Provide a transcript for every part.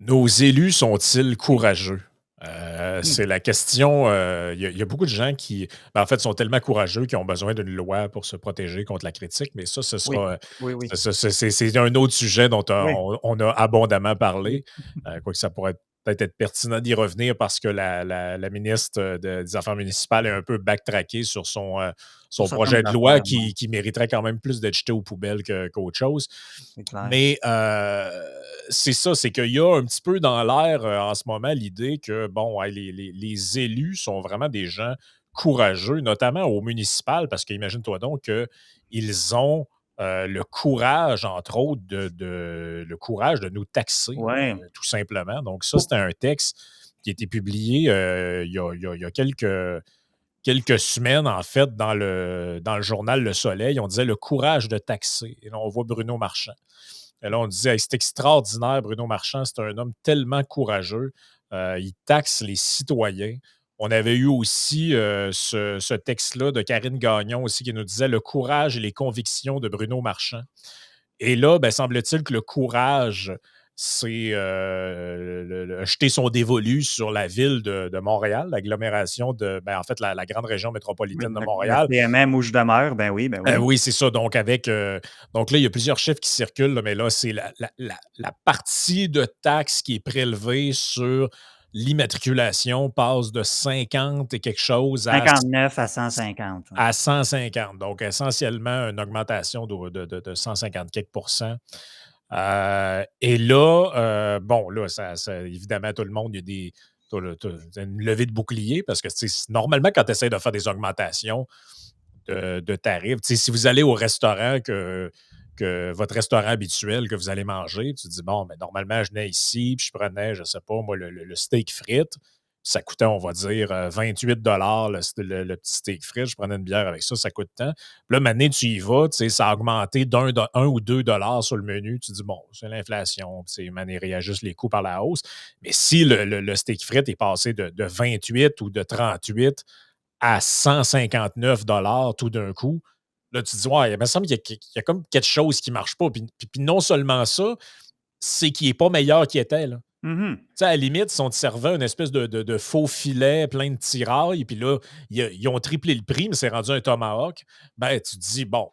Nos élus sont-ils courageux? Mmh. C'est la question, il y a beaucoup de gens qui, en fait, sont tellement courageux qu'ils ont besoin d'une loi pour se protéger contre la critique, mais ça, ce Oui, sera, oui, oui, c'est un autre sujet dont oui, on a abondamment oui. parlé. Quoique ça pourrait peut-être être pertinent d'y revenir parce que la ministre des Affaires municipales est un peu backtrackée sur Sur son certaines projet de loi affaires, ouais, qui mériterait quand même plus d'être jeté aux poubelles qu'autre chose. c'est clair. Mais c'est ça, c'est qu'il y a un petit peu dans l'air en ce moment l'idée que, bon, ouais, les élus sont vraiment des gens courageux, notamment au municipal, parce qu'imagine-toi donc qu'ils ont le courage, entre autres, le courage de nous taxer, Ouais. tout simplement. Donc, ça, c'était un texte qui a été publié il y a quelques semaines, en fait, dans le journal Le Soleil. On disait le courage de taxer. Et là, on voit Bruno Marchand. Et là, on disait, hey, c'est extraordinaire, Bruno Marchand, c'est un homme tellement courageux. Il taxe les citoyens. On avait eu aussi ce texte-là de Karine Gagnon aussi qui nous disait le courage et les convictions de Bruno Marchand. Et là, ben, semble-t-il que le courage, c'est jeter son dévolu sur la ville de Montréal, l'agglomération de, ben, en fait, la grande région Oui, métropolitaine de la Montréal. CMM où je demeure, ben oui, ben oui. Oui, c'est ça. Donc, donc là, il y a plusieurs chiffres qui circulent, là, mais là, c'est la partie de taxe qui est prélevée sur l'immatriculation passe de 50 et quelque chose 59 à 150, ouais. à 150. Donc, essentiellement, une augmentation de 150 quelques pourcents. Et là, bon, là, évidemment, tout le monde, il y a t'as une levée de bouclier parce que normalement, quand tu essaies de faire des augmentations, de tarifs. Tu sais, si vous allez au restaurant que votre restaurant habituel que vous allez manger, tu te dis, bon, mais normalement, je venais ici, puis je prenais, je sais pas, moi, le steak frites. Ça coûtait, on va dire, 28 le petit steak frites. Je prenais une bière avec ça, ça coûte tant. Puis là, maintenant, tu y vas, tu sais, ça a augmenté un ou 2 $ sur le menu. Tu te dis, bon, c'est l'inflation, tu sais, man, ils réajustent les coûts par la hausse. Mais si le steak frites est passé de 28 ou de 38 à 159 tout d'un coup. Là, tu te dis, ouais, il me semble qu'il y a comme quelque chose qui ne marche pas. Puis non seulement ça, c'est qu'il n'est pas meilleur qu'il était. Là. Mmh. Tu sais, à la limite, si on te servait une espèce de faux filet plein de tirailles, puis là, ils ont triplé le prix, mais c'est rendu un tomahawk, ben, tu te dis, bon,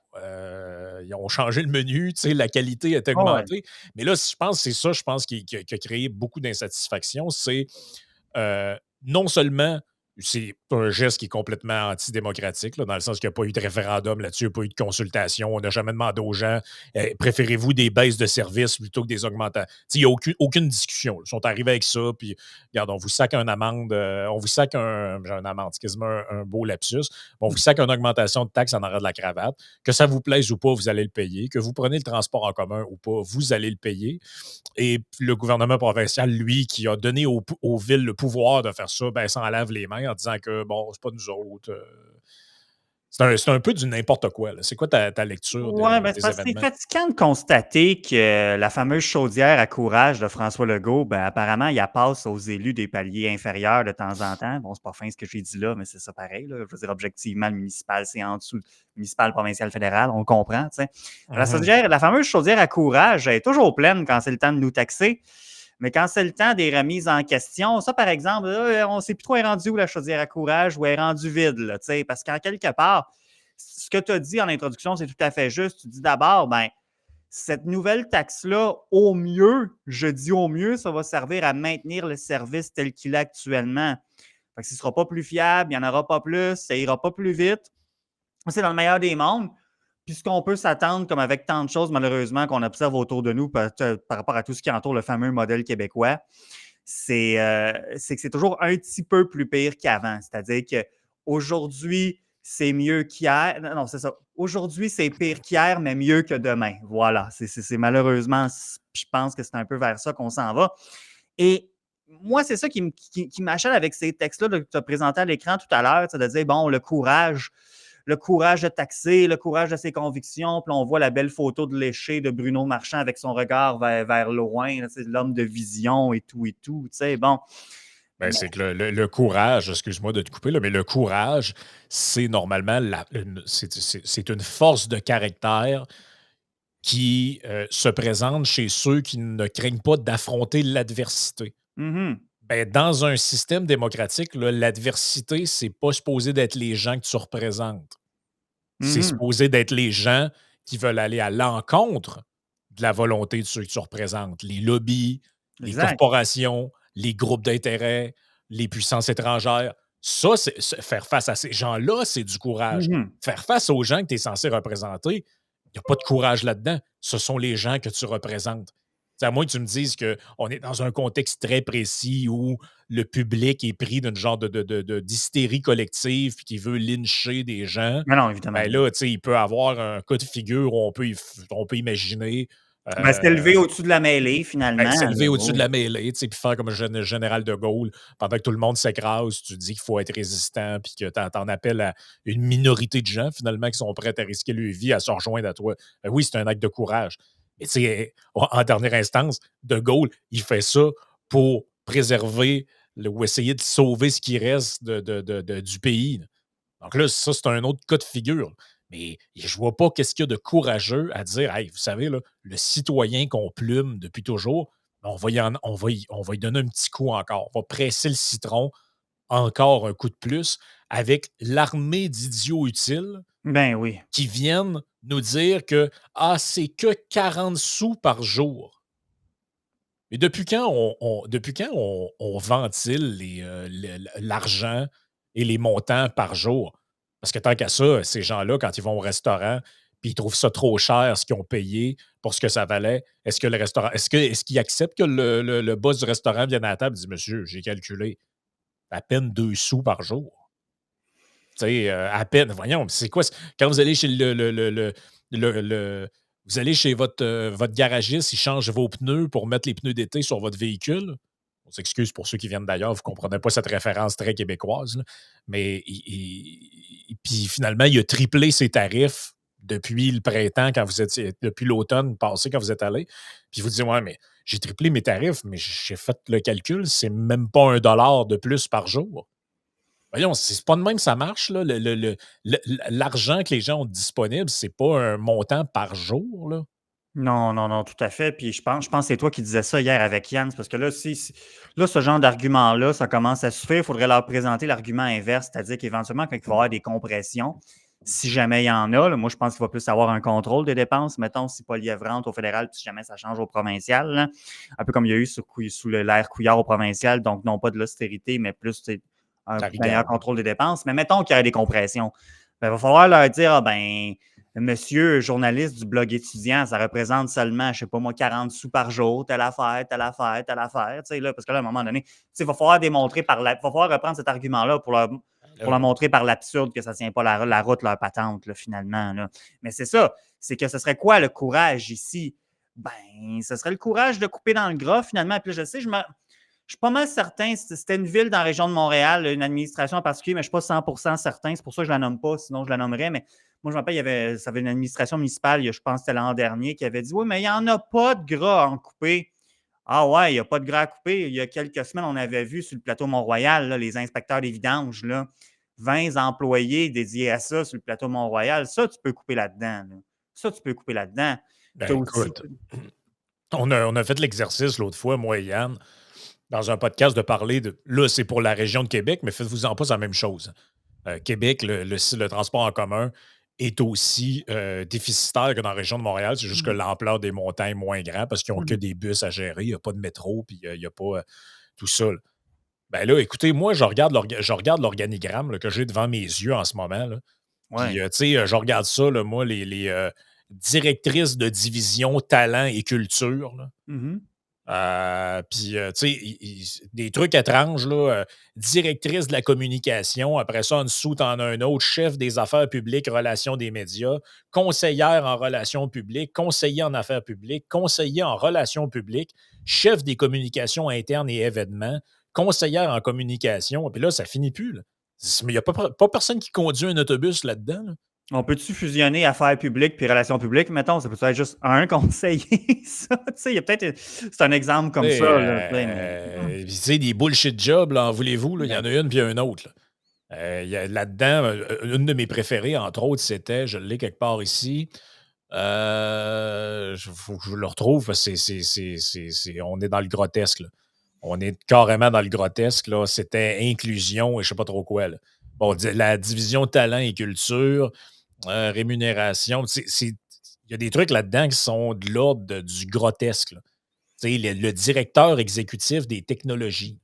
ils ont changé le menu, tu sais, la qualité est Ouais, ouais. augmentée. Mais là, je pense que c'est ça, je pense, qui a créé beaucoup d'insatisfaction. C'est non seulement c'est un geste qui est complètement antidémocratique, là, dans le sens qu'il n'y a pas eu de référendum là-dessus, il n'y a pas eu de consultation, on n'a jamais demandé aux gens préférez-vous des baisses de services plutôt que des augmentations. Il n'y a aucune discussion. Ils sont arrivés avec ça, puis regarde, on vous sac un amende, on vous sac j'ai un amende, c'est quasiment un beau lapsus. On vous sac une augmentation de taxes en arrêt de la cravate. Que ça vous plaise ou pas, vous allez le payer. Que vous prenez le transport en commun ou pas, vous allez le payer. Et le gouvernement provincial, lui, qui a donné aux villes le pouvoir de faire ça, ben, s'en lave les mains en disant que, bon, c'est pas nous autres. C'est un peu du n'importe quoi. Là. C'est quoi ta lecture Ouais, ben, c'est des parce que c'est événements? fatigant de constater que la fameuse chaudière à courage de François Legault, ben, apparemment, il la passe aux élus des paliers inférieurs de temps en temps. Bon, c'est pas fin ce que j'ai dit là, mais c'est ça pareil, là. Je veux dire, objectivement, le municipal, c'est en dessous, municipal, provincial, fédéral, on comprend, tu sais. Mhm. La fameuse chaudière à courage, elle est toujours pleine quand c'est le temps de nous taxer. Mais quand c'est le temps des remises en question, ça, par exemple, là, on ne sait plus trop elle est rendue où la chaudière à courage ou elle est rendue vide, là, parce qu'en quelque part, ce que tu as dit en introduction, c'est tout à fait juste. Tu dis d'abord, ben, cette nouvelle taxe-là, au mieux, je dis au mieux, ça va servir à maintenir le service tel qu'il est actuellement. Fait que ce ne sera pas plus fiable, il n'y en aura pas plus, ça ira pas plus vite. C'est dans le meilleur des mondes. Puis ce qu'on peut s'attendre, comme avec tant de choses, malheureusement, qu'on observe autour de nous par rapport à tout ce qui entoure le fameux modèle québécois, c'est que c'est toujours un petit peu plus pire qu'avant. C'est-à-dire qu'aujourd'hui, c'est mieux qu'hier. Non, non, c'est ça. Aujourd'hui, c'est pire qu'hier, mais mieux que demain. Voilà. C'est malheureusement, je pense que c'est un peu vers ça qu'on s'en va. Et moi, c'est ça qui m'achète avec ces textes-là que tu as présentés à l'écran tout à l'heure, c'est de dire, bon, le courage de taxer, le courage de ses convictions. Puis là, on voit la belle photo de léché de Bruno Marchand avec son regard vers loin, là, l'homme de vision et tout et tout. Tu sais, bon. Ben, Mais c'est que le courage, excuse-moi de te couper, là, mais le courage, c'est normalement c'est une force de caractère qui se présente chez ceux qui ne craignent pas d'affronter l'adversité. Mhm. Ben, dans un système démocratique, là, l'adversité, c'est pas supposé d'être les gens que tu représentes. C'est Mhm. supposé d'être les gens qui veulent aller à l'encontre de la volonté de ceux que tu représentes. Les lobbies, les Exact. corporations, les groupes d'intérêt, les puissances étrangères. Ça, faire face à ces gens-là, c'est du courage. Mhm. Faire face aux gens que tu es censé représenter, il n'y a pas de courage là-dedans. Ce sont les gens que tu représentes. C'est à moins que tu me dises qu'on est dans un contexte très précis où le public est pris d'une genre d'hystérie collective puis qui veut lyncher des gens. Mais non, évidemment. Ben là, tu sais, il peut avoir un cas de figure où on peut imaginer Ben, c'est euh, élevé au-dessus de la mêlée, ben, finalement, s'élever là, au-dessus de oui. la mêlée, tu sais, puis faire comme le général de Gaulle, pendant que tout le monde s'écrase, tu dis qu'il faut être résistant, puis que tu en appelles à une minorité de gens, finalement, qui sont prêts à risquer leur vie à se rejoindre à toi. Ben oui, c'est un acte de courage. Mais tu sais, en dernière instance, de Gaulle, il fait ça pour préserver ou essayer de sauver ce qui reste du pays. Donc là, ça, c'est un autre cas de figure. Mais je vois pas qu'est-ce qu'il y a de courageux à dire, hey, vous savez, là, le citoyen qu'on plume depuis toujours, on va y donner un petit coup encore. On va presser le citron encore un coup de plus avec l'armée d'idiots utiles Ben oui. qui viennent nous dire que c'est que 40 sous par jour. Mais depuis quand on ventile l'argent et les montants par jour? Parce que tant qu'à ça, ces gens-là, quand ils vont au restaurant, puis ils trouvent ça trop cher, ce qu'ils ont payé pour ce que ça valait, est-ce que le restaurant, est-ce qu'ils acceptent que le boss du restaurant vienne à la table et dise, Monsieur, j'ai calculé à peine 2 sous par jour. Tu sais, à peine. Voyons, c'est quoi? Quand vous allez chez vous allez chez votre garagiste, il change vos pneus pour mettre les pneus d'été sur votre véhicule. On s'excuse pour ceux qui viennent d'ailleurs, vous ne comprenez pas cette référence très québécoise, là. Mais puis finalement, il a triplé ses tarifs depuis le printemps, quand vous étiez, depuis l'automne passé, quand vous êtes allé. Puis vous dites, ouais, mais j'ai triplé mes tarifs, mais j'ai fait le calcul, c'est même pas 1 dollar de plus par jour. Voyons, c'est pas de même que ça marche, là. L'argent que les gens ont disponible, c'est pas un montant par jour, là. Non, non, non, tout à fait. Puis je pense que c'est toi qui disais ça hier avec Yann. C'est parce que là, là, ce genre d'argument-là, ça commence à suffire. Il faudrait leur présenter l'argument inverse, c'est-à-dire qu'éventuellement, quand il va y avoir des compressions, si jamais il y en a, là, moi, je pense qu'il va plus avoir un contrôle des dépenses. Mettons, si Poilievre rentre au fédéral, puis si jamais ça change au provincial, là, un peu comme il y a eu sous l'ère Couillard au provincial, donc non pas de l'austérité, mais plus un La meilleur rigueur. contrôle des dépenses. Mais mettons qu'il y a des compressions. Ben, il va falloir leur dire, ah ben, monsieur journaliste du blog étudiant, ça représente seulement, je sais pas moi, 40 sous par jour, telle affaire, telle affaire, telle affaire. Tu sais, là, parce que là, à un moment donné, il va falloir démontrer va falloir reprendre cet argument-là pour leur Là, montrer par l'absurde que ça ne tient pas la route, leur patente, là, finalement. Là. Mais c'est ça, c'est que ce serait quoi le courage ici? Ben, ce serait le courage de couper dans le gras, finalement. Puis là, je sais, je suis pas mal certain, c'était une ville dans la région de Montréal, une administration en particulier, mais je ne suis pas 100% certain. C'est pour ça que je ne la nomme pas, sinon je la nommerais. Mais moi, je me rappelle, ça avait une administration municipale, je pense que c'était l'an dernier, qui avait dit oui, mais il n'y en a pas de gras à en couper. Ah ouais, il n'y a pas de gras à couper. Il y a quelques semaines, on avait vu sur le plateau Mont-Royal, là, les inspecteurs des vidanges, là, 20 employés dédiés à ça sur le plateau Mont-Royal. Ça, tu peux couper là-dedans. Là. Ça, tu peux couper là-dedans. Tu as ben aussi. écoute, on a fait l'exercice l'autre fois, moi et Yann, dans un podcast de parler de. Là, c'est pour la région de Québec, mais faites-vous-en pas, c'est la même chose. Québec, le transport en commun est aussi déficitaire que dans la région de Montréal. C'est juste que l'ampleur des montagnes est moins grande parce qu'ils n'ont que Mhm. des bus à gérer. Il n'y a pas de métro, puis il n'y a pas tout ça. Là. Ben là, écoutez, moi, je regarde l'organigramme là, que j'ai devant mes yeux en ce moment. Là. Puis, Ouais. tu sais, je regarde ça, là, moi, les directrices de division talent et culture. Là. Mhm. Puis, tu sais, des trucs étranges, là. Directrice de la communication. Après ça, en dessous, t'en as un autre. Chef des affaires publiques, relations des médias. Conseillère en relations publiques. Conseiller en affaires publiques. Conseiller en relations publiques. Chef des communications internes et événements. Conseillère en communication. Puis là, ça finit plus, là. Mais il n'y a pas personne qui conduit un autobus là-dedans, là. On peut-tu fusionner affaires publiques puis relations publiques, mettons? Ça peut être juste un conseiller, ça? Tu sais, il y a peut-être. C'est un exemple Tu comme sais, ça, là, tu sais, mais. puis, tu sais, des bullshit jobs, là, en voulez-vous, là, il y Ben, en a une puis un autre, là. Il y a là-dedans, une de mes préférées, entre autres, c'était, je l'ai quelque part ici, Faut que je le retrouve parce que on est dans le grotesque, là. On est carrément dans le grotesque, là. C'était inclusion et je sais pas trop quoi, là. Bon, la division talent et culture, rémunération, il y a des trucs là-dedans qui sont de l'ordre du grotesque, là. Tu sais, le directeur exécutif des technologies.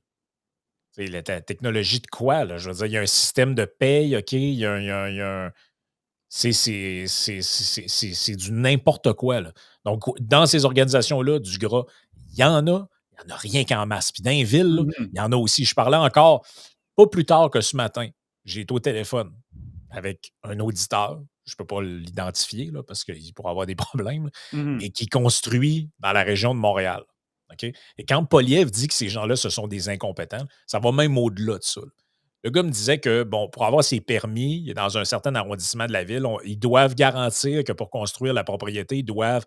Tu sais, la technologie de quoi, là? Je veux dire, il y a un système de paye, OK? Il y a un c'est du n'importe quoi, là. Donc, dans ces organisations-là, du gras, il y en a rien qu'en masse. Puis dans les villes, là, Mhm. il y en a aussi. Je parlais encore, pas plus tard que ce matin, j'ai été au téléphone avec un auditeur, je ne peux pas l'identifier là, parce qu'il pourrait avoir des problèmes, là, Mhm. mais qui construit dans la région de Montréal. OK? Et quand Poliev dit que ces gens-là, ce sont des incompétents, ça va même au-delà de ça, là. Le gars me disait que, bon, pour avoir ses permis, dans un certain arrondissement de la ville, ils doivent garantir que pour construire la propriété, ils doivent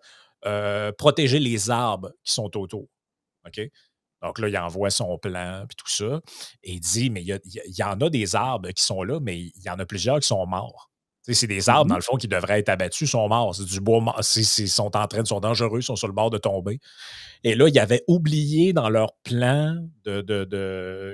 protéger les arbres qui sont autour. OK? Donc là, il envoie son plan, puis tout ça. Et il dit, mais il y en a des arbres qui sont là, mais il y en a plusieurs qui sont morts. Tu sais, c'est des arbres, dans Mhm. le fond, qui devraient être abattus, sont morts. C'est du bois mort. Sont dangereux, sont sur le bord de tomber. Et là, ils avaient oublié dans leur plan tu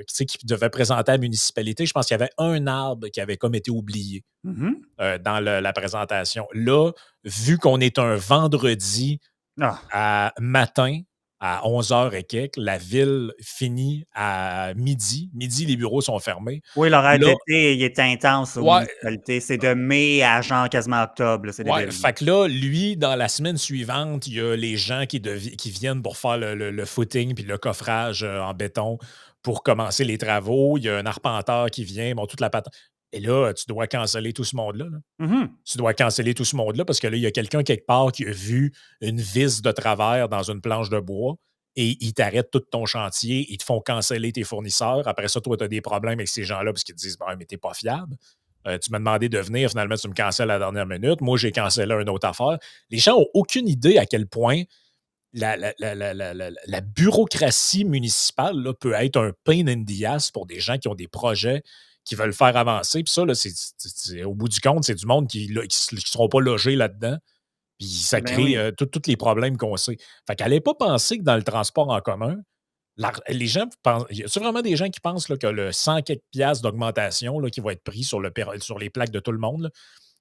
sais, qu'ils devaient présenter à la municipalité, je pense qu'il y avait un arbre qui avait comme été oublié Mhm. dans la présentation. Là, vu qu'on est un vendredi Ah. à matin, à 11 heures et quelques, la ville finit à midi. Midi, les bureaux sont fermés. Oui, l'horaire Là, d'été, il est intense aux ouais, municipalités. C'est de mai à genre quasiment octobre, là, c'est ouais, débile. fait que là, lui, dans la semaine suivante, il y a les gens qui viennent pour faire le footing puis le coffrage en béton pour commencer les travaux. Il y a un arpenteur qui vient, bon, toute la patente. Et là, tu dois canceller tout ce monde-là, là. Mhm. Tu dois canceller tout ce monde-là parce que là, il y a quelqu'un quelque part qui a vu une vis de travers dans une planche de bois et ils t'arrêtent tout ton chantier, ils te font canceller tes fournisseurs. Après ça, toi, tu as des problèmes avec ces gens-là parce qu'ils te disent ben, mais t'es pas fiable. Tu m'as demandé de venir, finalement, tu me cancelles à la dernière minute. Moi, j'ai cancellé une autre affaire. Les gens n'ont aucune idée à quel point la bureaucratie municipale là, peut être un pain in the ass pour des gens qui ont des projets qui veulent faire avancer. Puis ça, là, au bout du compte, c'est du monde qui ne seront pas logés là-dedans. Puis ça Ben crée oui. tous les problèmes qu'on sait. Fait qu'elle n'allait pas penser que dans le transport en commun, les gens pensent. Y a vraiment des gens qui pensent là, que le 100 quelques piastres d'augmentation là, qui va être pris sur les plaques de tout le monde, là,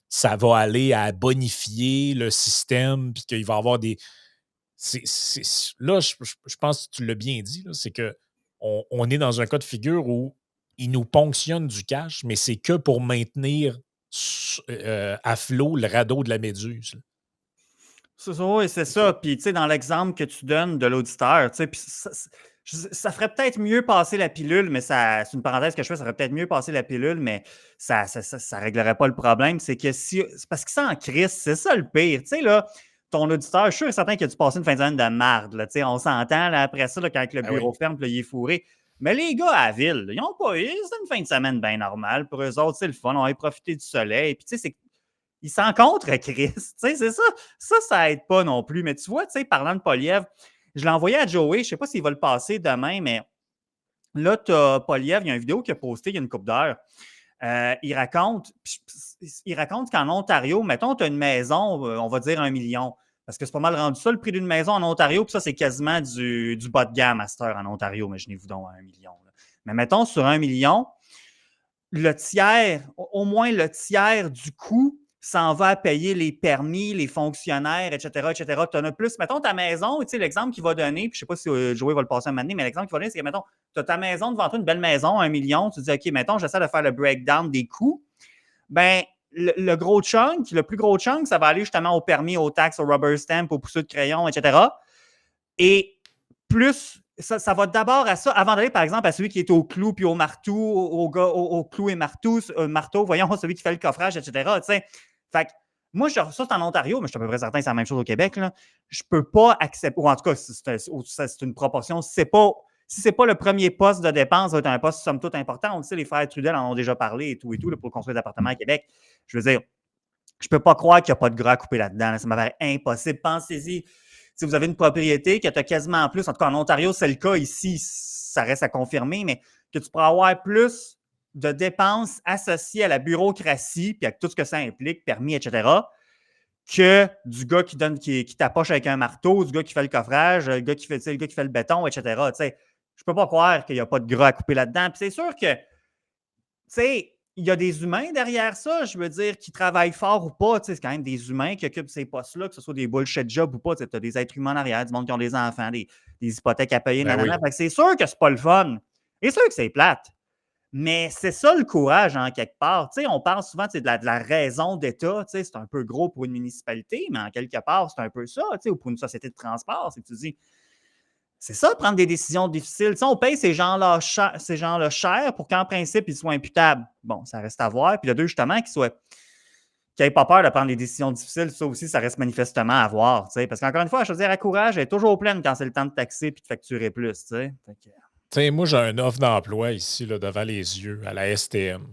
ça va aller à bonifier le système, puis qu'il va y avoir des, là, je pense que tu l'as bien dit, là, c'est que on est dans un cas de figure où ils nous ponctionnent du cash, mais c'est que pour maintenir à flot le radeau de la méduse, là. C'est ça, oui, c'est ça. Puis, tu sais, dans l'exemple que tu donnes de l'auditeur, tu sais, puis ça ferait peut-être mieux passer la pilule, mais ça, c'est une parenthèse que je fais, ça ferait peut-être mieux passer la pilule, mais ça réglerait pas le problème. C'est que si, c'est parce qu'ils sont en crise, c'est ça le pire. Tu sais, là, ton auditeur, je suis sûr et certain qu'il a dû passer une fin de semaine de marde, là, tu sais, on s'entend, là, après ça, là, quand le Ah oui. bureau ferme, puis là, il est fourré. Mais les gars à la ville, ils n'ont pas eu, c'est une fin de semaine bien normale. Pour eux autres, c'est le fun, on va profiter du soleil. Puis, tu sais, ils s'en contre Chris. Tu sais, c'est ça. Ça aide pas non plus. Mais tu vois, tu sais, parlant de Poliev, je l'ai envoyé à Joey. Je sais pas s'il va le passer demain, mais là, tu as Poliev, il y a une vidéo qu'il a postée il y a une couple d'heures. Il raconte qu'en Ontario, mettons, tu as une maison, on va dire 1 million. Parce que c'est pas mal rendu ça, le prix d'une maison en Ontario. Puis ça, c'est quasiment du bas de gamme à cette heure en Ontario. Imaginez-vous donc à 1 million, là. Mais mettons, sur 1 million, le tiers, au moins le tiers du coût s'en va à payer les permis, les fonctionnaires, etc., etc. Tu en as plus. Mettons ta maison, tu sais, l'exemple qu'il va donner, puis je ne sais pas si Joey va le passer un moment donné, mais l'exemple qu'il va donner, c'est que, mettons, tu as ta maison devant toi, une belle maison, 1 million, tu te dis, OK, mettons, j'essaie de faire le breakdown des coûts. Ben, le gros chunk, le plus gros chunk, ça va aller justement au permis, aux taxes, au rubber stamp, aux pousseux de crayon, etc. Et plus, ça va d'abord à ça, avant d'aller, par exemple, à celui qui est au clou puis au marteau, au gars au clou et marteau, voyons, celui qui fait le coffrage, etc. Tu sais. Fait que moi, ça, c'est en Ontario, mais je suis à peu près certain que c'est la même chose au Québec. Là. Je peux pas accepter, ou en tout cas, c'est une proportion. Si c'est pas le premier poste de dépense, ça va être un poste somme toute important. On le sait, les frères Trudel en ont déjà parlé et tout, là, pour construire des appartements à Québec. Je veux dire, je peux pas croire qu'il n'y a pas de gras à couper là-dedans. Là. Ça m'apparaît impossible. Pensez-y. Si vous avez une propriété que tu as quasiment plus, en tout cas en Ontario, c'est le cas ici, ça reste à confirmer, mais que tu pourras avoir plus de dépenses associées à la bureaucratie, puis à tout ce que ça implique, permis, etc., que du gars qui tapoche avec un marteau, du gars qui fait le coffrage, le gars qui fait, le gars qui fait le béton, etc. Je peux pas croire qu'il n'y a pas de gras à couper là-dedans. Puis c'est sûr que, il y a des humains derrière ça, je veux dire, qui travaillent fort ou pas. C'est quand même des humains qui occupent ces postes-là, que ce soit des bullshit jobs ou pas. Tu as des êtres humains en arrière, du monde qui ont des enfants, des hypothèques à payer, Ben nanana. oui. Fait que c'est sûr que c'est pas le fun. C'est sûr que c'est plate. Mais c'est ça le courage, en quelque part. On parle souvent de la raison d'État. C'est un peu gros pour une municipalité, mais en quelque part, c'est un peu ça. Ou pour une société de transport, c'est que tu dis, c'est ça, prendre des décisions difficiles. On paye ces gens-là cher pour qu'en principe, ils soient imputables. Bon, ça reste à voir. Puis le deux, justement, qu'ils n'aient pas peur de prendre des décisions difficiles, ça aussi, ça reste manifestement à voir. Parce qu'encore une fois, je veux dire, à courage, elle est toujours pleine quand c'est le temps de taxer et de facturer plus. Fait que, Moi, j'ai une offre d'emploi ici, là, devant les yeux, à la STM.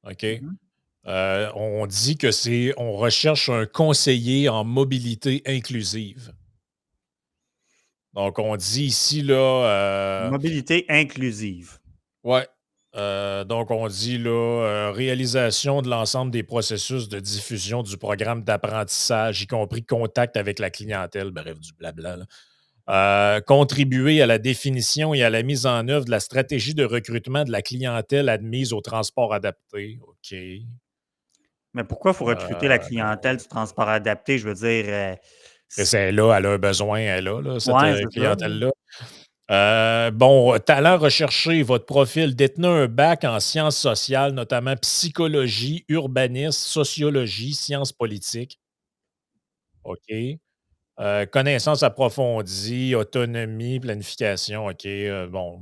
OK? mhm. On dit que on recherche un conseiller en mobilité inclusive. Donc, on dit ici, là, Mobilité inclusive. ouais. Donc, on dit là, réalisation de l'ensemble des processus de diffusion du programme d'apprentissage, y compris contact avec la clientèle, bref, du blabla, là. Contribuer à la définition et à la mise en œuvre de la stratégie de recrutement de la clientèle admise au transport adapté. OK. Mais pourquoi il faut recruter la clientèle du transport adapté? Je veux dire, C'est là, elle a un besoin, elle a, là, cette ouais, c'est ça. clientèle-là. Bon, talent recherché, votre profil, détenez un bac en sciences sociales, notamment psychologie, urbanisme, sociologie, sciences politiques. OK. Connaissances approfondies, autonomie, planification. OK. Bon,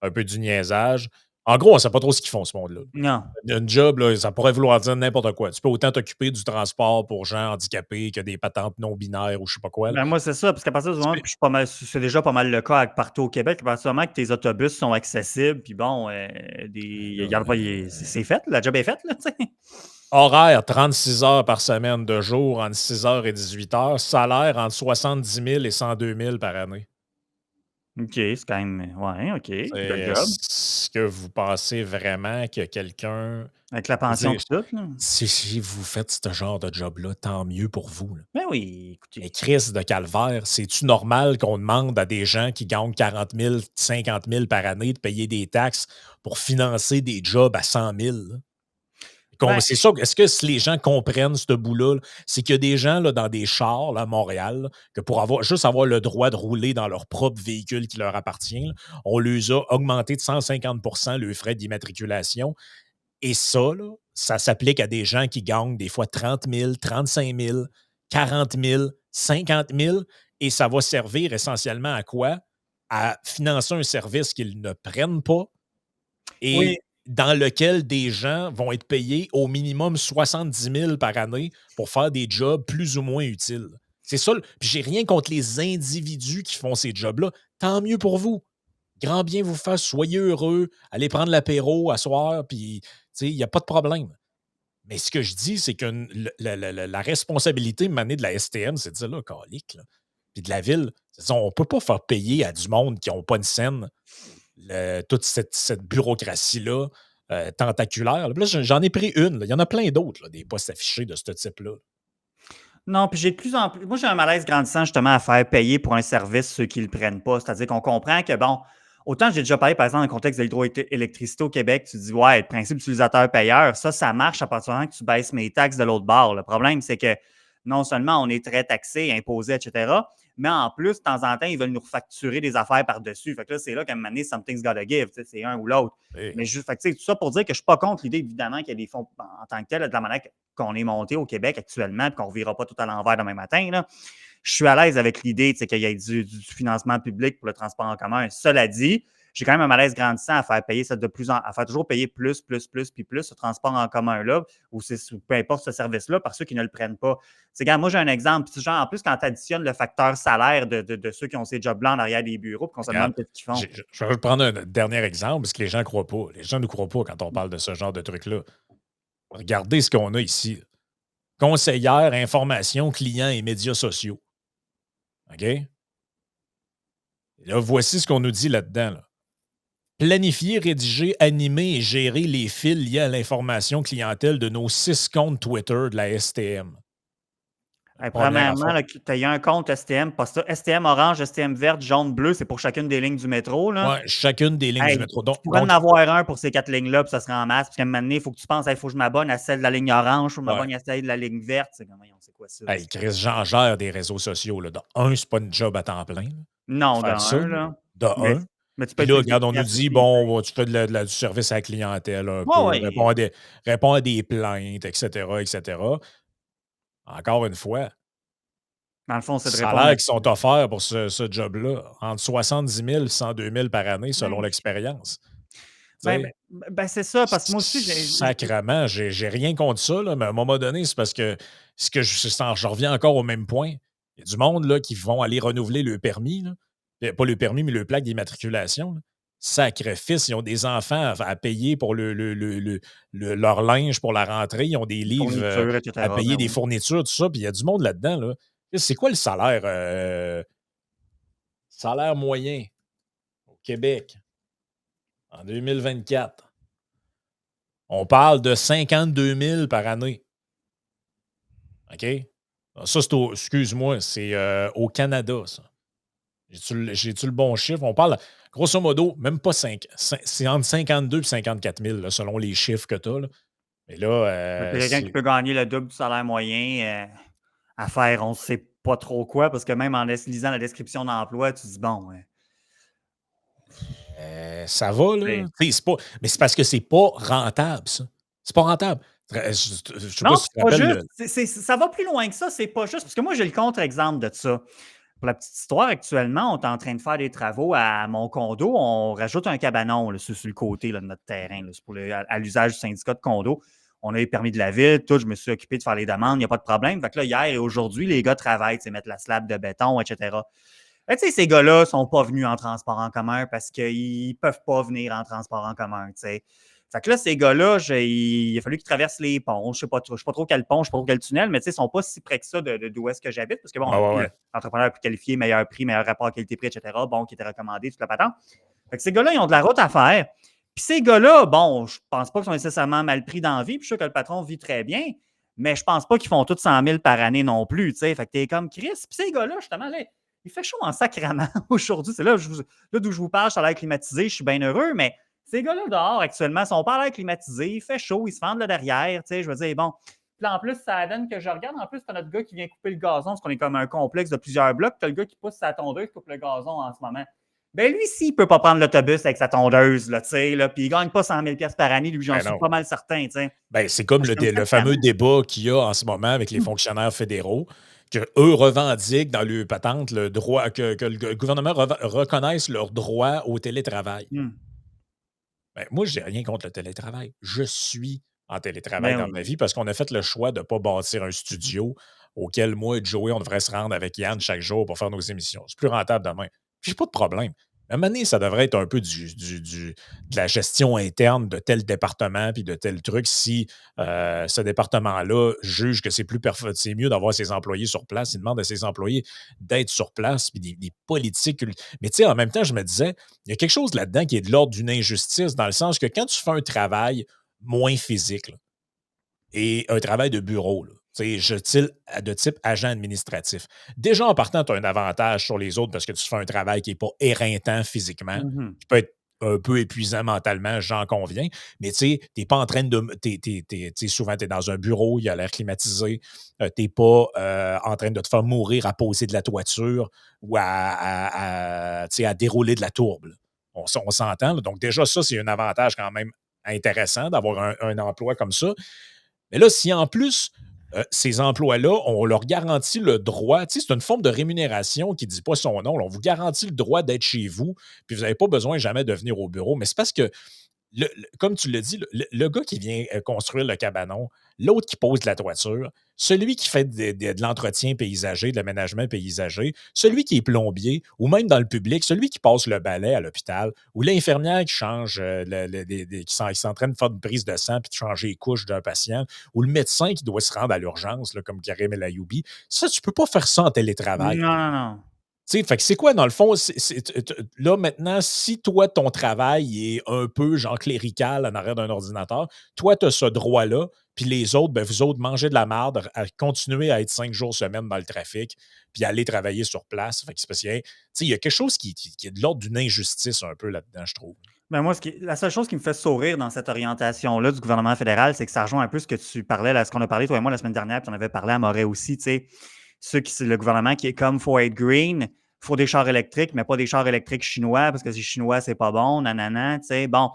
un peu du niaisage. En gros, on ne sait pas trop ce qu'ils font, ce monde-là. Non. Un job, là, ça pourrait vouloir dire n'importe quoi. Tu peux autant t'occuper du transport pour gens handicapés que des patentes non binaires ou je sais pas quoi, là. Ben moi, c'est ça, parce qu'à partir du Tu moment, peux- puis je suis pas mal, c'est déjà pas mal le cas partout au Québec, à partir du moment que tes autobus sont accessibles, puis bon, là, y a pas, c'est fait, la job est faite, là, tu sais. Horaire, 36 heures par semaine de jour, entre 6 heures et 18 heures. Salaire, entre 70 000 et 102 000 par année. OK, c'est quand même, ouais, OK, good job. Est-ce que vous pensez vraiment que quelqu'un. Avec la Je veux pension dire, puis tout, là. si vous faites ce genre de job-là, tant mieux pour vous, là. Ben oui, Mais écoutez. Chris de calvaire, c'est-tu normal qu'on demande à des gens qui gagnent 40 000, 50 000 par année de payer des taxes pour financer des jobs à 100 000, là? Ben, C'est ça. Est-ce que si les gens comprennent ce bout-là, c'est qu'il y a des gens là, dans des chars là, à Montréal, là, que pour juste avoir le droit de rouler dans leur propre véhicule qui leur appartient, là, on les a augmenté de 150 le frais d'immatriculation. Et ça, là, ça s'applique à des gens qui gagnent des fois 30 000, 35 000, 40 000, 50 000. Et ça va servir essentiellement à quoi? À financer un service qu'ils ne prennent pas oui, et dans lequel des gens vont être payés au minimum 70 000 par année pour faire des jobs plus ou moins utiles. C'est ça. Puis j'ai rien contre les individus qui font ces jobs-là. Tant mieux pour vous. Grand bien vous fasse, soyez heureux, allez prendre l'apéro à soir, puis il n'y a pas de problème. Mais ce que je dis, c'est que la responsabilité de la STM, c'est de dire là, calique, là, puis de la ville, on ne peut pas faire payer à du monde qui n'ont pas une scène toute cette bureaucratie-là tentaculaire. Là, j'en ai pris une. Là. Il y en a plein d'autres, là, des postes affichés de ce type-là. non, puis j'ai de plus en plus. Moi, j'ai un malaise grandissant justement à faire payer pour un service ceux qui ne le prennent pas. C'est-à-dire qu'on comprend que, bon, autant j'ai déjà parlé, par exemple, dans le contexte de l'hydroélectricité au Québec, tu dis, ouais, le principe utilisateur-payeur, ça marche à partir du moment que tu baisses mes taxes de l'autre bord. Le problème, c'est que non seulement on est très taxé, imposé, etc., mais en plus, de temps en temps, ils veulent nous refacturer des affaires par-dessus. Fait que là, c'est là qu'à un moment donné, something's gotta give. C'est un ou l'autre. Hey. Mais juste, fait que, tout ça pour dire que je ne suis pas contre l'idée, évidemment, qu'il y a des fonds en tant que tel, de la manière qu'on est monté au Québec actuellement, puis qu'on ne revirera pas tout à l'envers demain matin. Là. Je suis à l'aise avec l'idée qu'il y ait du financement public pour le transport en commun. Cela dit, j'ai quand même un malaise grandissant à faire payer ça à faire toujours payer plus, puis plus ce transport en commun-là, ou peu importe ce service-là, par ceux qui ne le prennent pas. Regarde, moi, j'ai un exemple. Genre, en plus, quand tu additionnes le facteur salaire de ceux qui ont ces jobs-là en arrière des bureaux, puis qu'on se Regarde, demande qu'est-ce qu'ils font. je vais prendre un dernier exemple parce que les gens ne croient pas. Les gens ne croient pas quand on parle de ce genre de truc-là. Regardez ce qu'on a ici. Conseillère, information, clients et médias sociaux. OK? Et là, voici ce qu'on nous dit là-dedans. Là. Planifier, rédiger, animer et gérer les fils liés à l'information clientèle de nos 6 comptes Twitter de la STM. Première Premièrement, affaire. tu as un compte STM, pas ça. STM orange, STM verte, jaune, bleu, c'est pour chacune des lignes du métro. Là. Ouais, chacune des lignes du Hey, métro. tu Donc, pourrais en donc avoir un pour ces 4 lignes-là, puis ça serait en masse. Puis à un moment donné, il faut que tu penses, il faut que je m'abonne à celle de la ligne orange, il faut que je ouais. m'abonne à celle de la ligne verte. C'est comme, voyons, c'est quoi ça? Hey, Chris, j'en gère des réseaux sociaux. Là. De un, c'est pas une job à temps plein. Là, Non, faire ça, d'un, là. là. De Mais, un. mais tu peux Puis être là, plus regarde, on nous efficace dit, aussi. bon, tu fais du service à la clientèle un Ouais, peu, ouais. réponds à des plaintes, etc., etc. Encore une fois, Dans le fond, c'est de répondre salaires à qui sont offerts pour ce job-là, entre 70 000 et 102 000 par année, selon ben, l'expérience. Tu ben, sais, ben, ben, c'est ça, parce que moi aussi, sacrement, j'ai rien contre ça, là, mais à un moment donné, c'est parce que, je reviens encore au même point. Il y a du monde là, qui vont aller renouveler le permis, là. Pas le permis, mais le plaque d'immatriculation. Là. Sacrifice, ils ont des enfants à payer pour leur linge pour la rentrée, ils ont des livres fourniture, à etc. payer, Ben des oui. fournitures, tout ça, puis il y a du monde là-dedans. Là. C'est quoi le salaire moyen au Québec en 2024? On parle de 52 000 par année. OK? Ça, excuse-moi, c'est au Canada, ça. J'ai-tu le bon chiffre? On parle, grosso modo, même pas 5. C'est entre 52 et 54 000, là, selon les chiffres que tu as. Là. Mais là, Fait que quelqu'un qui peut gagner le double du salaire moyen à faire on ne sait pas trop quoi, parce que même en lisant la description d'emploi, tu dis bon, ça va, là. c'est- Mais c'est parce que c'est pas rentable, ça. C'est pas rentable. Je sais pas non, si tu te c'est pas rappelles. juste. Ça va plus loin que ça. C'est pas juste. Parce que moi, j'ai le contre-exemple de ça. Pour la petite histoire, actuellement, on est en train de faire des travaux à mon condo. On rajoute un cabanon là, sur le côté là, de notre terrain. Là, c'est pour à l'usage du syndicat de condo. On a les permis de la ville, tout. Je me suis occupé de faire les demandes, il n'y a pas de problème. Fait que là, hier et aujourd'hui, les gars travaillent, mettre la slab de béton, etc. Fait que, ces gars-là ne sont pas venus en transport en commun parce qu'ils ne peuvent pas venir en transport en commun. T'sais. Fait que là, ces gars-là, il a fallu qu'ils traversent les ponts. Je ne sais pas trop quel pont, je ne sais pas trop quel tunnel, mais ils ne sont pas si près que ça d'où est-ce que j'habite, parce que bon, on Ouais, a ouais, pris ouais. l'entrepreneur plus qualifié, meilleur prix, meilleur rapport qualité-prix, etc. Bon, qui était recommandé, toute la patente. Fait que ces gars-là, ils ont de la route à faire. Puis ces gars-là, bon, je pense pas qu'ils sont nécessairement mal pris dans la vie, puis je suis sûr que le patron vit très bien, mais je pense pas qu'ils font tous 100 000 par année non plus, tu sais. Fait que t'es comme Chris. Puis ces gars-là, justement, là, il fait chaud en sacrament aujourd'hui. C'est là, d'où je vous parle, je suis à l'air climatisé, je suis bien heureux, mais ces gars-là dehors, actuellement, sont pas à l'air climatisé, il fait chaud, ils se fendent là derrière, tu sais, je veux dire, bon. Puis en plus, ça donne que je regarde, en plus, tu as notre gars qui vient couper le gazon, parce qu'on est comme un complexe de plusieurs blocs, tu as le gars qui pousse sa tondeuse, qui coupe le gazon en ce moment. Ben lui, s'il ne peut pas prendre l'autobus avec sa tondeuse, là, tu sais, là, puis il ne gagne pas 100 000 par année, lui, j'en Ben suis non. pas mal certain, tu sais. Ben, c'est comme Je suis comme le fameux sacrément. débat qu'il y a en ce moment avec les fonctionnaires fédéraux, que eux revendiquent dans le patente le droit, que le gouvernement reconnaisse leur droit au télétravail. Hmm. Ben, moi, je n'ai rien contre le télétravail. Je suis en télétravail Ben dans oui. ma vie parce qu'on a fait le choix de ne pas bâtir un studio auquel moi et Joey, on devrait se rendre avec Yann chaque jour pour faire nos émissions. C'est plus rentable demain. J'ai pas de problème. À un moment donné, ça devrait être un peu de la gestion interne de tel département puis de tel truc. Si ce département-là juge que c'est mieux d'avoir ses employés sur place, il demande à ses employés d'être sur place, puis des politiques. Mais tu sais, en même temps, je me disais, il y a quelque chose là-dedans qui est de l'ordre d'une injustice, dans le sens que quand tu fais un travail moins physique là, et un travail de bureau, là, de type agent administratif, déjà en partant, tu as un avantage sur les autres parce que tu fais un travail qui n'est pas éreintant physiquement, Mhm. qui peut être un peu épuisant mentalement, j'en conviens, mais tu n'es pas en train de. Souvent, tu es dans un bureau, il y a l'air climatisé, tu n'es pas en train de te faire mourir à poser de la toiture ou à dérouler de la tourbe. Là. On s'entend. Là. Donc, déjà, ça, c'est un avantage quand même intéressant d'avoir un emploi comme ça. Mais là, si en plus, ces emplois-là, on leur garantit le droit, c'est une forme de rémunération qui ne dit pas son nom, là, on vous garantit le droit d'être chez vous, puis vous n'avez pas besoin jamais de venir au bureau. Mais c'est parce que comme tu l'as dit, le gars qui vient construire le cabanon, l'autre qui pose de la toiture, celui qui fait de l'entretien paysager, de l'aménagement paysager, celui qui est plombier, ou même dans le public, celui qui passe le balai à l'hôpital, ou l'infirmière qui change, qui s'entraîne de faire une prise de sang puis de changer les couches d'un patient, ou le médecin qui doit se rendre à l'urgence, là, comme Karim El Ayoubi. Ça, tu ne peux pas faire ça en télétravail. Non, non, non. Tu sais, fait que c'est quoi, dans le fond, là, maintenant, si toi, ton travail est un peu genre clérical en arrière d'un ordinateur, toi, tu as ce droit-là, puis les autres, ben, vous autres, mangez de la marde, continuez à être 5 jours semaine dans le trafic, puis aller travailler sur place. Fait que c'est parce qu'il y a, tu sais, il y a quelque chose qui est de l'ordre d'une injustice un peu là-dedans, je trouve. Ben moi, la seule chose qui me fait sourire dans cette orientation-là du gouvernement fédéral, c'est que ça rejoint un peu ce que tu parlais, là, ce qu'on a parlé, toi et moi, la semaine dernière, puis on avait parlé à Moret aussi, tu sais. C'est le gouvernement qui est comme faut être green, il faut des chars électriques, mais pas des chars électriques chinois, parce que si chinois, c'est pas bon, nanana, tu sais. Bon,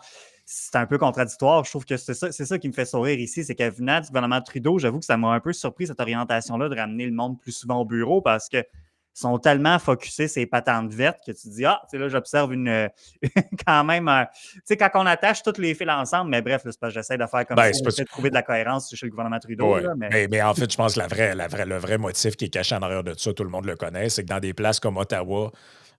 c'est un peu contradictoire. Je trouve que c'est ça qui me fait sourire ici, c'est qu'à venant du gouvernement Trudeau, j'avoue que ça m'a un peu surpris, cette orientation-là, de ramener le monde plus souvent au bureau, parce que sont tellement focusés ces patentes vertes que tu te dis, ah, tu sais, là, j'observe quand même, tu sais, quand on attache tous les fils ensemble, mais bref, c'est parce que j'essaie de faire comme Ben, ça, c'est pas. j'essaie de trouver de la cohérence chez le gouvernement Trudeau, Ouais. là, mais Mais en fait, je pense que le vrai motif qui est caché en arrière de ça, tout le monde le connaît, c'est que dans des places comme Ottawa,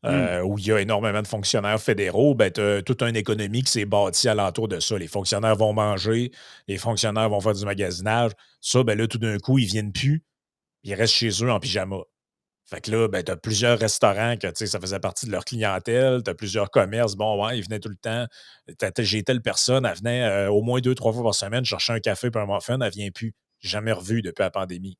où il y a énormément de fonctionnaires fédéraux, ben, tu as toute une économie qui s'est bâtie alentour de ça. Les fonctionnaires vont manger, les fonctionnaires vont faire du magasinage. Ça, ben là, tout d'un coup, ils viennent plus, ils restent chez eux en pyjama. Fait que là, ben, tu as plusieurs restaurants que, tu sais, ça faisait partie de leur clientèle. Tu as plusieurs commerces. Bon, ouais, ils venaient tout le temps. J'ai telle personne, elle venait au moins 2, 3 fois par semaine chercher un café et un muffin. Elle ne vient plus. Jamais revue depuis la pandémie.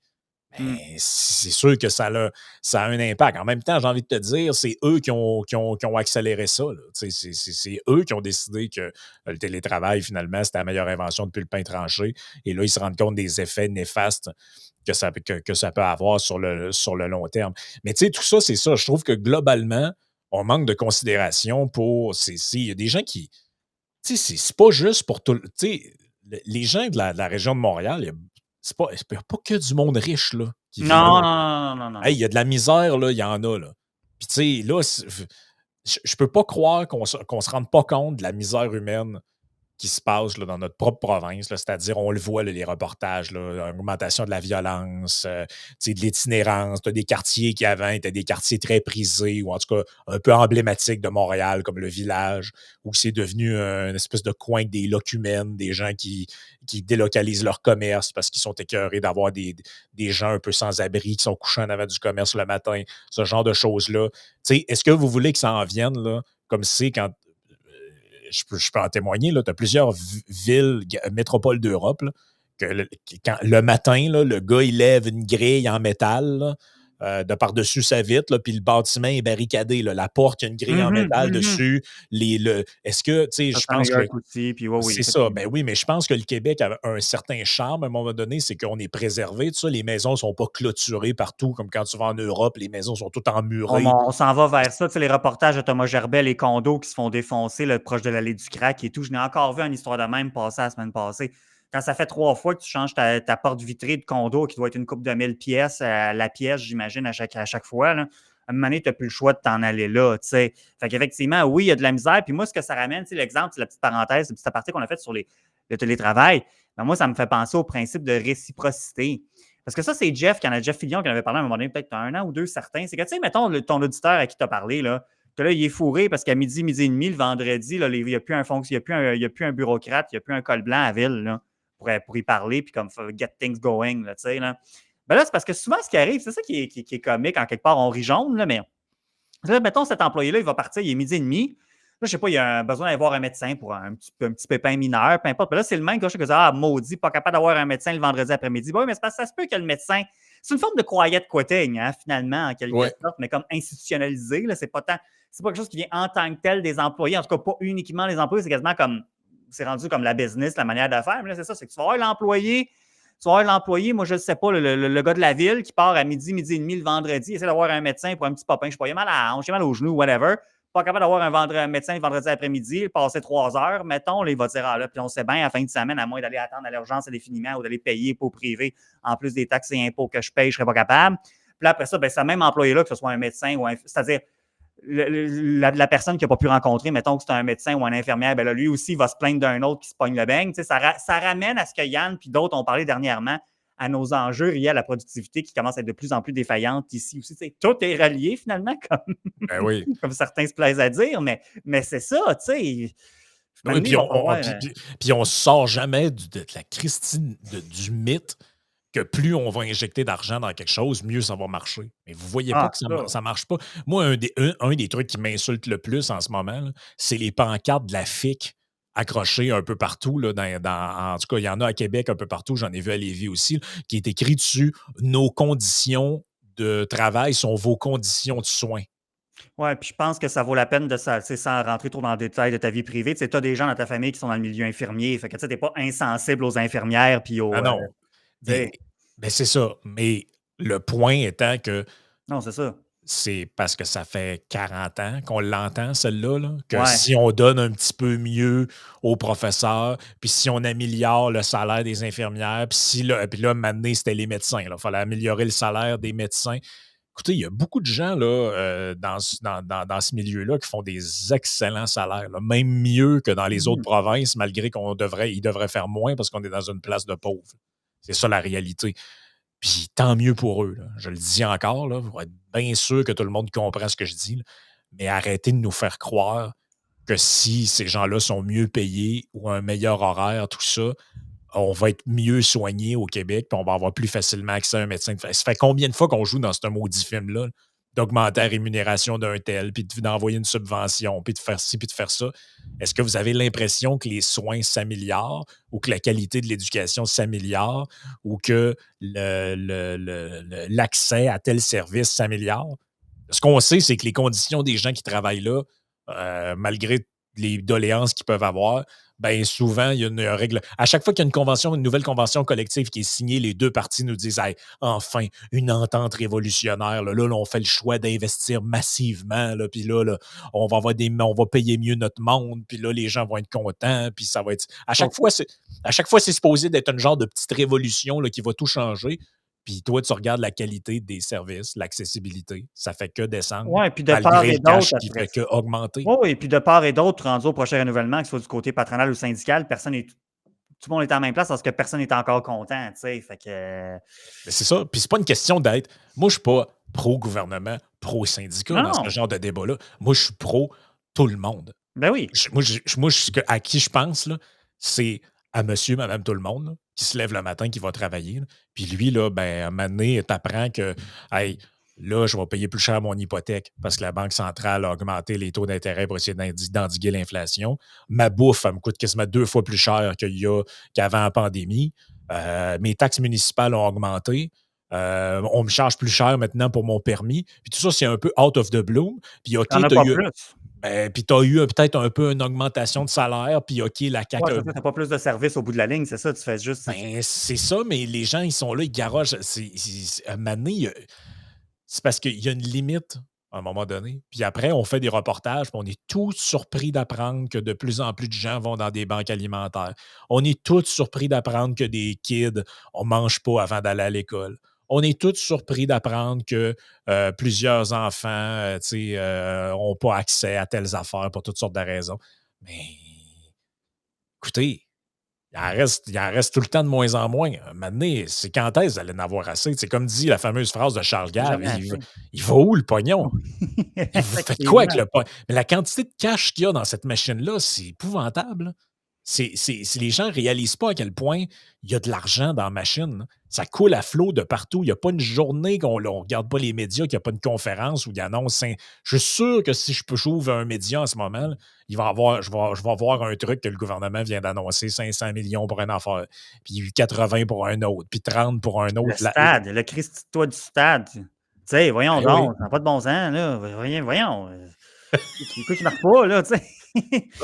hmm. Mais c'est sûr que ça a un impact. En même temps, j'ai envie de te dire, c'est eux qui ont accéléré ça, là. Tu sais, c'est eux qui ont décidé que le télétravail, finalement, c'était la meilleure invention depuis le pain tranché. Et là, ils se rendent compte des effets néfastes que ça peut avoir sur le long terme. Mais tu sais, tout ça, c'est ça. Je trouve que globalement, on manque de considération pour. Il y a des gens qui. Tu sais, c'est pas juste pour tout. Tu sais, les gens de la région de Montréal, c'est pas que du monde riche là, qui vit là. Non, non, non, non, non, Hey, non. il y a de la misère, là, il y en a. Là. Puis tu sais, là, je peux pas croire qu'on se rende pas compte de la misère humaine qui se passe là, dans notre propre province. C'est-à-dire, on le voit, là, les reportages, là, augmentation de la violence, de l'itinérance. Tu as des quartiers qui avant étaient des quartiers très prisés ou en tout cas un peu emblématiques de Montréal, comme le village, où c'est devenu une espèce de coin des locumènes, des gens qui délocalisent leur commerce parce qu'ils sont écœurés d'avoir des gens un peu sans-abri qui sont couchés en avant du commerce le matin, ce genre de choses-là. Est-ce que vous voulez que ça en vienne, là, comme c'est quand je peux en témoigner, tu as plusieurs villes, métropoles d'Europe, là, que quand, le matin, là, le gars, il lève une grille en métal là, de par-dessus sa vitre, puis le bâtiment est barricadé. Là, la porte, il y a une grille en Mhm, métal mhm. dessus. Est-ce que, tu sais, Ça je sent pense New que York aussi, puis oui, oui, c'est ça, effectivement. ben oui, mais je pense que le Québec a un certain charme à un moment donné, c'est qu'on est préservé. Tu sais, les maisons ne sont pas clôturées partout, comme quand tu vas en Europe, les maisons sont toutes emmurées. On s'en va vers ça. Tu sais, les reportages de Thomas Gerbet, les condos qui se font défoncer là, proche de l'allée du crack et tout. Je n'ai encore vu une histoire de même passer la semaine passée. Quand ça fait 3 fois que tu changes ta porte vitrée de condo qui doit être une coupe de 1000 pièces à la pièce, j'imagine, à chaque fois, là, à un moment donné, tu n'as plus le choix de t'en aller là. Tu sais. Fait qu'effectivement, oui, il y a de la misère. Puis moi, ce que ça ramène, l'exemple, c'est la petite parenthèse, le petit aparté qu'on a fait sur le télétravail. Ben moi, ça me fait penser au principe de réciprocité. Parce que ça, c'est Jeff Fillion qui en avait parlé à un moment donné, peut-être un an ou deux, certains. C'est que, tu sais, mettons, ton auditeur à qui tu as parlé, là, que là, il est fourré parce qu'à midi et demi, le vendredi, là, il n'y a plus il y a plus un bureaucrate, il n'y a plus un col blanc à ville là, pour y parler, puis comme get things going, là, tu sais. Là. Ben là, c'est parce que souvent, ce qui arrive, c'est ça qui est comique, en quelque part, on rit jaune, là, mais là, mettons, cet employé-là, il va partir, il est midi et demi. Là, je sais pas, il a besoin d'aller voir un médecin pour un petit pépin mineur, peu importe. Mais là, c'est le même gars qui dit ah, maudit, pas capable d'avoir un médecin le vendredi après-midi. Ben oui, mais c'est parce que ça se peut que le médecin. C'est une forme de quiet quitting, hein, finalement, en quelque Ouais. sorte, mais comme institutionnalisé. Là, c'est pas quelque chose qui vient en tant que tel des employés, en tout cas pas uniquement les employés, c'est quasiment comme c'est rendu comme la business, la manière de faire. Mais là, c'est ça, c'est que tu vas avoir l'employé. Tu vas avoir l'employé, moi, je ne sais pas, le gars de la ville qui part à midi et demi le vendredi, essaie d'avoir un médecin pour un petit popin. Je ne sais pas, il a mal à la hanche, il a mal au genou, whatever. Pas capable d'avoir un médecin le vendredi après-midi, il passait 3 heures, mettons, là, il va dire, ah là, puis on sait bien, à la fin de semaine, à moins d'aller attendre à l'urgence indéfiniment ou d'aller payer pour privé, en plus des taxes et impôts que je paye, je ne serais pas capable. Puis là, après ça, ben, c'est même employé-là, que ce soit un médecin ou c'est-à-dire, la personne qui n'a pas pu rencontrer, mettons que c'est un médecin ou un infirmière, ben là, lui aussi, il va se plaindre d'un autre qui se pogne le beigne. Ça ramène à ce que Yann puis d'autres ont parlé dernièrement à nos enjeux liés à la productivité qui commence à être de plus en plus défaillante ici aussi. Tout est relié finalement, comme, Ben oui. comme certains se plaisent à dire, mais c'est ça, tu sais. Oui, Il va falloir. puis on sort jamais de la Christine du mythe que plus on va injecter d'argent dans quelque chose, mieux ça va marcher. Mais vous ne voyez pas Ah, que ça ça. ne marche pas. Moi, un des trucs qui m'insulte le plus en ce moment, là, c'est les pancartes de la FIC accrochées un peu partout. Là, en tout cas, il y en a à Québec un peu partout. J'en ai vu à Lévis aussi, là, qui est écrit dessus nos conditions de travail sont vos conditions de soins. Ouais, puis je pense que ça vaut la peine de ça, tu sais, sans rentrer trop dans le détail de ta vie privée. Tu sais, as des gens dans ta famille qui sont dans le milieu infirmier. Fait que tu n'es pas insensible aux infirmières puis Ah aux. non, Tu mais, sais, mais c'est ça. Mais le point étant que non, c'est ça. c'est parce que ça fait 40 ans qu'on l'entend, celle-là, là, que Ouais. si on donne un petit peu mieux aux professeurs, puis si on améliore le salaire des infirmières, puis là, maintenant, c'était les médecins. Il fallait améliorer le salaire des médecins. Écoutez, il y a beaucoup de gens là, dans ce milieu-là qui font des excellents salaires, là, même mieux que dans les autres Mhm. provinces, malgré ils devraient faire moins parce qu'on est dans une place de pauvres. C'est ça la réalité. Puis tant mieux pour eux, là. Je le dis encore, là, pour être bien sûr que tout le monde comprend ce que je dis, là. Mais arrêtez de nous faire croire que si ces gens-là sont mieux payés ou un meilleur horaire, tout ça, on va être mieux soigné au Québec, puis on va avoir plus facilement accès à un médecin. Ça fait combien de fois qu'on joue dans ce maudit film-là, d'augmenter la rémunération d'un tel, puis d'envoyer une subvention, puis de faire ci, puis de faire ça? Est-ce que vous avez l'impression que les soins s'améliorent ou que la qualité de l'éducation s'améliore ou que l'accès à tel service s'améliore? Ce qu'on sait, c'est que les conditions des gens qui travaillent là, malgré les doléances qu'ils peuvent avoir, ben souvent, il y a une règle. À chaque fois qu'il y a une nouvelle convention collective qui est signée, les deux parties nous disent hey, enfin, une entente révolutionnaire. Là, on fait le choix d'investir massivement. Là, puis là, on va on va payer mieux notre monde. Puis là, les gens vont être contents. Puis ça va être. À chaque fois, c'est supposé d'être une genre de petite révolution là, qui va tout changer. Puis toi, tu regardes la qualité des services, l'accessibilité, ça fait que descendre, Ouais, puis de part malgré et le cash d'autre qui après fait que ça. augmenter. Oui, oui, puis de part et d'autre, rendu au prochain renouvellement, que ce soit du côté patronal ou syndical, tout le monde est en même place parce que personne n'est encore content, tu sais. Fait que. Mais c'est ça. Puis c'est pas une question d'être. Moi, je suis pas pro-gouvernement, pro-syndicat dans ce Non! genre de débat-là. Moi, je suis pro tout le monde. Ben oui. À qui je pense, là, c'est à monsieur, madame, tout le monde, là, qui se lève le matin, qui va travailler. Là. Puis lui, là, ben, à un moment donné, t'apprends que, hey, là, je vais payer plus cher mon hypothèque parce que la Banque centrale a augmenté les taux d'intérêt pour essayer d'endiguer l'inflation. Ma bouffe, elle me coûte quasiment 2 fois plus cher qu'avant la pandémie. Mes taxes municipales ont augmenté. On me charge plus cher maintenant pour mon permis. Puis tout ça, c'est un peu out of the blue. Puis OK, T'en as tu as pas eu plus. puis tu as eu peut-être un peu une augmentation de salaire, puis OK, la Ouais, CAQ c'est ça, tu pas plus de services au bout de la ligne, c'est ça, tu fais juste. ben, c'est ça, mais les gens, ils sont là, ils garochent. À un moment donné, c'est parce qu'il y a une limite à un moment donné. Puis après, on fait des reportages, puis on est tous surpris d'apprendre que de plus en plus de gens vont dans des banques alimentaires. On est tous surpris d'apprendre que des kids, on mange pas avant d'aller à l'école. On est tous surpris d'apprendre que plusieurs enfants n'ont pas accès à telles affaires pour toutes sortes de raisons. Mais écoutez, il en reste tout le temps de moins en moins. Maintenant, c'est quand est-ce que vous allez en avoir assez? C'est comme dit la fameuse phrase de Charles C'est Gave, jamais assez. il va où le pognon? Vous faites quoi avec Effectivement. le pognon? Mais la quantité de cash qu'il y a dans cette machine-là, c'est épouvantable. Là. Les gens ne réalisent pas à quel point il y a de l'argent dans la machine. Là. Ça coule à flot de partout. Il n'y a pas une journée qu'on ne regarde pas les médias, qu'il n'y a pas une conférence où il annonce. Je suis sûr que si j'ouvre un média en ce moment, là, je vais voir un truc que le gouvernement vient d'annoncer 500 millions pour une affaire, puis 80 pour un autre, puis 30 pour un Le autre. stade, le Christi de toi du stade. Tu sais, voyons Ben oui. donc, ça n'a pas de bon sens, là. Voyons. Quoi qui marche pas, là, tu sais.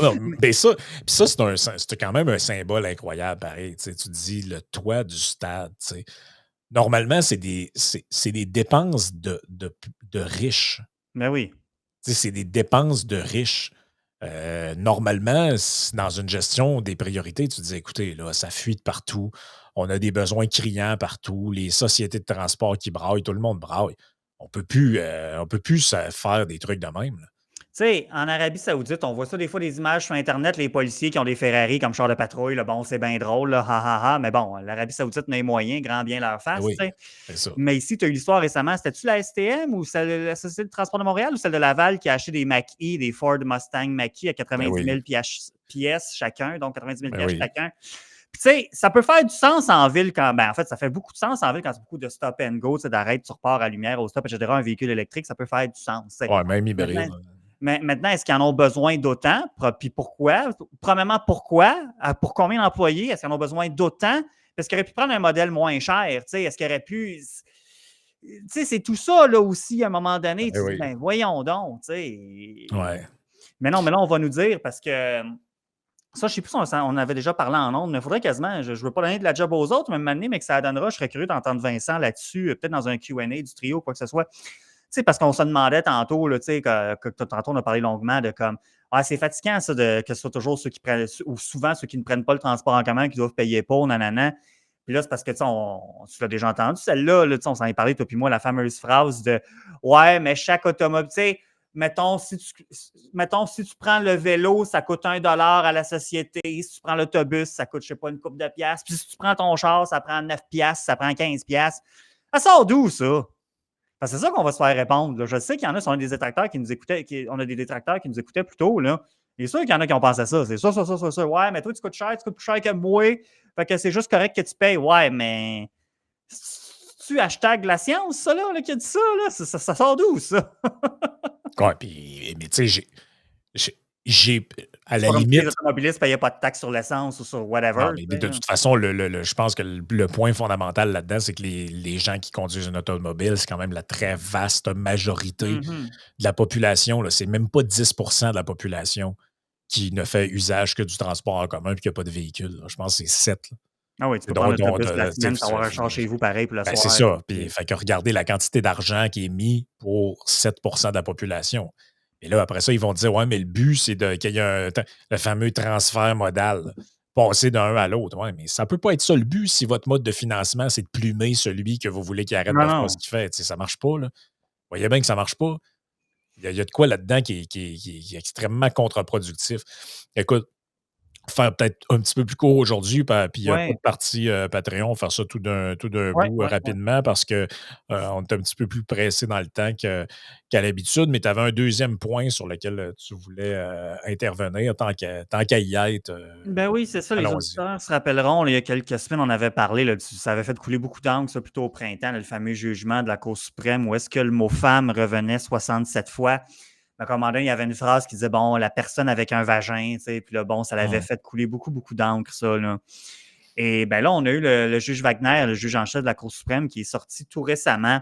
Non, Mais- mais ça, puis ça, c'est quand même un symbole incroyable, pareil. Tu dis le toit du stade. Tu sais. Normalement, c'est des dépenses de riches. Ben oui. Tu sais, c'est des dépenses de riches. Normalement, dans une gestion des priorités, tu dis écoutez, là, ça fuit de partout. On a des besoins criants partout. Les sociétés de transport qui braillent, tout le monde braille. On peut plus faire des trucs de même. Là. Tu sais, en Arabie Saoudite, on voit ça des fois des images sur Internet, les policiers qui ont des Ferrari comme char de patrouille. Là, bon, c'est bien drôle, là, ha, ha, ha, mais bon, l'Arabie Saoudite n'a les moyens, grand bien leur Ben face. oui, Tu sais. c'est ça. Mais ici, tu as eu l'histoire récemment, c'était-tu la STM ou la Société de transport de Montréal ou celle de Laval qui a acheté des Mach-E, des Ford Mustang Mach-E à Ben 90 oui, 000 pièces chacun, donc 90 000 ben oui. chacun. tu sais, ça peut faire du sens en ville quand. Ben, en fait, ça fait beaucoup de sens en ville quand c'est beaucoup de stop and go, d'arrêt, tu repars à lumière au stop, etc. Un véhicule électrique, ça peut faire du sens. Ouais, même Maintenant, hybride. maintenant, est-ce qu'ils en ont besoin d'autant? Puis pourquoi? Premièrement, pourquoi? Pour combien d'employés? Est-ce qu'ils en ont besoin d'autant? Parce qu'ils auraient pu prendre un modèle moins cher. Est-ce qu'ils auraient pu. Tu sais, c'est tout ça, là aussi, à un moment donné. Ben Tu te dis, oui. ben voyons donc. Ouais. Mais non, mais là, on va nous dire parce que. Ça, je ne sais plus si on avait déjà parlé en ondes, mais il faudrait quasiment, je ne veux pas donner de la job aux autres, même m'amener, mais que ça donnera, je serais curieux d'entendre Vincent là-dessus, peut-être dans un Q&A du trio, quoi que ce soit. Tu sais, parce qu'on se demandait tantôt, là, tu sais, que tantôt on a parlé longuement de comme, ah, c'est fatigant ça, que ce soit toujours ceux qui prennent, ou souvent ceux qui ne prennent pas le transport en commun, qui doivent payer pour, nanana. Puis là, c'est parce que, tu sais, tu l'as déjà entendu, celle-là, là, tu sais, on s'en est parlé, toi puis moi, la fameuse phrase de, ouais, mais chaque automobile, tu sais, mettons, si tu prends le vélo, ça coûte $1 à la société. Si tu prends l'autobus, ça coûte, je ne sais pas, une couple de piastres. Puis si tu prends ton char, ça prend 9 piastres, ça prend 15 piastres. Ça sort d'où, ça? Parce que c'est ça qu'on va se faire répondre. Là. Je sais qu'il y en a, on a des détracteurs qui nous écoutaient, on a des détracteurs qui nous écoutaient plus tôt. Là. C'est sûr qu'il y en a qui ont pensé ça. C'est ça. Ouais, mais toi, tu coûtes cher, tu coûtes plus cher que moi. Fait que c'est juste correct que tu payes. Ouais, mais tu hashtag la science, ça, là, qui a dit ça, là? Ça sort d'où, ça? Ouais, puis, mais tu sais, j'ai, à C'est la pas comme si les limite, automobilistes ne payaient pas de taxes sur l'essence ou sur non, whatever. mais de toute façon, je pense que le point fondamental là-dedans, c'est que les gens qui conduisent une automobile, c'est quand même la très vaste majorité Mhm. de la population. Là. C'est même pas 10% de la population qui ne fait usage que du transport en commun et qui n'a pas de véhicule. Là. Je pense que c'est 7. Ah oui, tu C'est peux prendre donc, l'autobus la semaine et avoir un char chez vous pareil pour le ben, c'est soir. ça. Puis, fait que regardez la quantité d'argent qui est mis pour 7% de la population. Et là, après ça, ils vont dire, ouais, mais le but, c'est qu'il y ait le fameux transfert modal, passer d'un à l'autre. Ouais, mais ça ne peut pas être ça le but si votre mode de financement, c'est de plumer celui que vous voulez qu'il arrête Non, de faire ce non. qu'il fait. Tu sais, ça ne marche pas. Là. Vous voyez bien que ça ne marche pas. Il y a de quoi là-dedans qui est extrêmement contre-productif. Écoute, faire peut-être un petit peu plus court aujourd'hui, puis il n'y a pas Oui, de partie Patreon, faire ça tout d'un oui, bout oui, oui. rapidement parce que on est un petit peu plus pressé dans le temps qu'à l'habitude, mais tu avais un deuxième point sur lequel tu voulais intervenir tant qu'à y être. Ben oui, c'est ça. Les Allons-y. auditeurs se rappelleront, là, il y a quelques semaines, on avait parlé, là, ça avait fait couler beaucoup d'encre, ça, plutôt au printemps, là, le fameux jugement de la Cour suprême où est-ce que le mot femme revenait 67 fois. Donc, à un moment donné, il y avait une phrase qui disait, bon, la personne avec un vagin, tu sais, puis là, bon, ça l'avait Hum. fait couler beaucoup, beaucoup d'encre, ça, là. Et ben là, on a eu le juge Wagner, le juge en chef de la Cour suprême, qui est sorti tout récemment.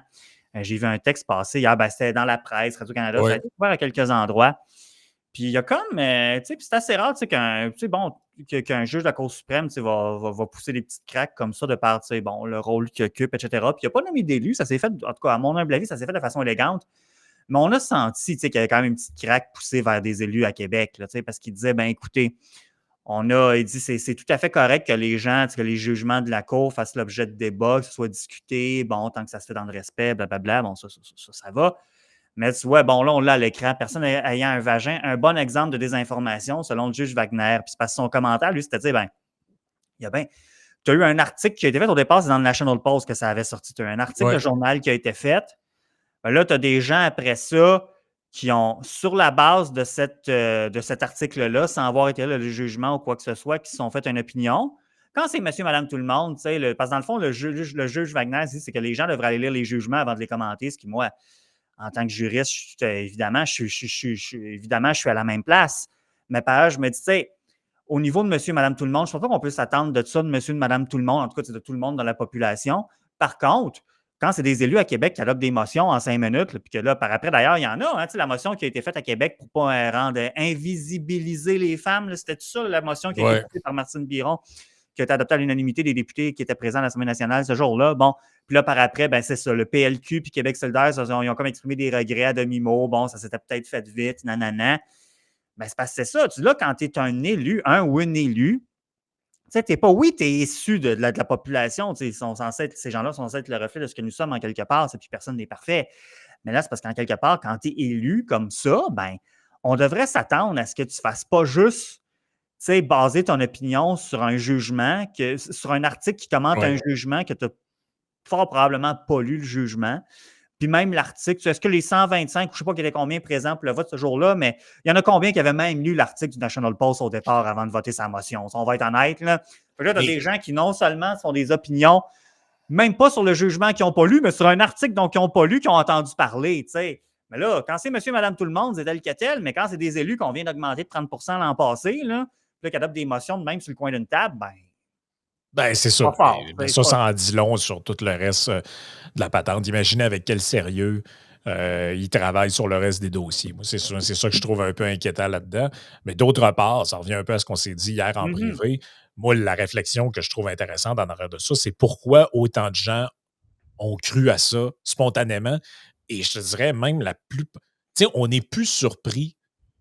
J'ai vu un texte passer hier, ben, c'était dans la presse, Radio-Canada, ça a Oui. été couvert à quelques endroits. Puis il y a comme, tu sais, puis c'est assez rare, tu sais, qu'un juge de la Cour suprême, tu sais, va pousser des petites craques comme ça de par, tu sais, bon, le rôle qu'il occupe, etc. Puis il n'a pas nommé d'élu, ça s'est fait, en tout cas, à mon humble avis, ça s'est fait de façon élégante. Mais on a senti, tu sais, qu'il y avait quand même une petite craque poussée vers des élus à Québec, là, tu sais, parce qu'il disait, ben écoutez, il dit c'est tout à fait correct que les gens, que les jugements de la Cour fassent l'objet de débats, que ce soit discuté, bon, tant que ça se fait dans le respect, blablabla, bon, ça va. Mais tu vois, bon, là, on l'a à l'écran, personne ayant un vagin, un bon exemple de désinformation, selon le juge Wagner. Puis c'est parce que son commentaire, lui, c'était de dire, ben, il y a bien, tu as eu un article qui a été fait au départ, c'est dans le National Post que ça avait sorti. Tu as eu un article Oui. de journal qui a été fait. Ben là, tu as des gens après ça qui ont, sur la base de cet article-là, sans avoir été là le jugement ou quoi que ce soit, qui se sont fait une opinion. Quand c'est monsieur, madame, tout le monde, parce que dans le fond, le juge Wagner dit c'est que les gens devraient aller lire les jugements avant de les commenter, ce qui, moi, en tant que juriste, évidemment, je suis à la même place. Mais par ailleurs, je me dis, tu sais, au niveau de monsieur, madame, tout le monde, je ne pense pas qu'on peut s'attendre de ça de monsieur, de madame, tout le monde, en tout cas, de tout le monde dans la population. Par contre, quand c'est des élus à Québec qui adoptent des motions en 5 minutes, puis que là, par après, d'ailleurs, il y en a, hein, la motion qui a été faite à Québec pour ne pas rendre invisibiliser les femmes, c'était tout ça, la motion qui a été Ouais. portée par Martine Biron, qui a été adoptée à l'unanimité des députés qui étaient présents à l'Assemblée nationale ce jour-là. Bon, puis là, par après, ben, c'est ça, le PLQ puis Québec solidaire, ils ont comme exprimé des regrets à demi-mot. Bon, ça s'était peut-être fait vite, nanana. Ben, c'est parce que c'est ça. Là, quand tu es un élu, ou une élue, tu sais, oui, tu es issu de la population. Ces gens-là sont censés être le reflet de ce que nous sommes en quelque part, puis personne n'est parfait. Mais là, c'est parce qu'en quelque part, quand tu es élu comme ça, ben, on devrait s'attendre à ce que tu ne fasses pas juste baser ton opinion sur un jugement, sur un article qui commente Ouais. un jugement que tu n'as fort probablement pas lu le jugement, Puis même l'article, est-ce que les 125, je ne sais pas qu'il y avait combien présents pour le vote ce jour-là, mais il y en a combien qui avaient même lu l'article du National Post au départ avant de voter sa motion? On va être honnête, là. Fait que là, tu as des gens qui non seulement sont des opinions, même pas sur le jugement qu'ils n'ont pas lu, mais sur un article dont ils n'ont pas lu, qu'ils ont entendu parler, tu sais. Mais là, quand c'est monsieur, madame, tout le monde, c'est tel que tel, mais quand c'est des élus qu'on vient d'augmenter de 30 l'an passé, là, qui adoptent des motions de même sur le coin d'une table, C'est ça. pas fort. Mais ça, ça en dit long sur tout le reste de la patente. Imaginez avec quel sérieux ils travaillent sur le reste des dossiers. Moi, c'est ça que je trouve un peu inquiétant là-dedans. Mais d'autre part, ça revient un peu à ce qu'on s'est dit hier en privé. Moi, la réflexion que je trouve intéressante en arrière de ça, c'est pourquoi autant de gens ont cru à ça spontanément. Et je te dirais même la plus. Tu sais, on n'est plus surpris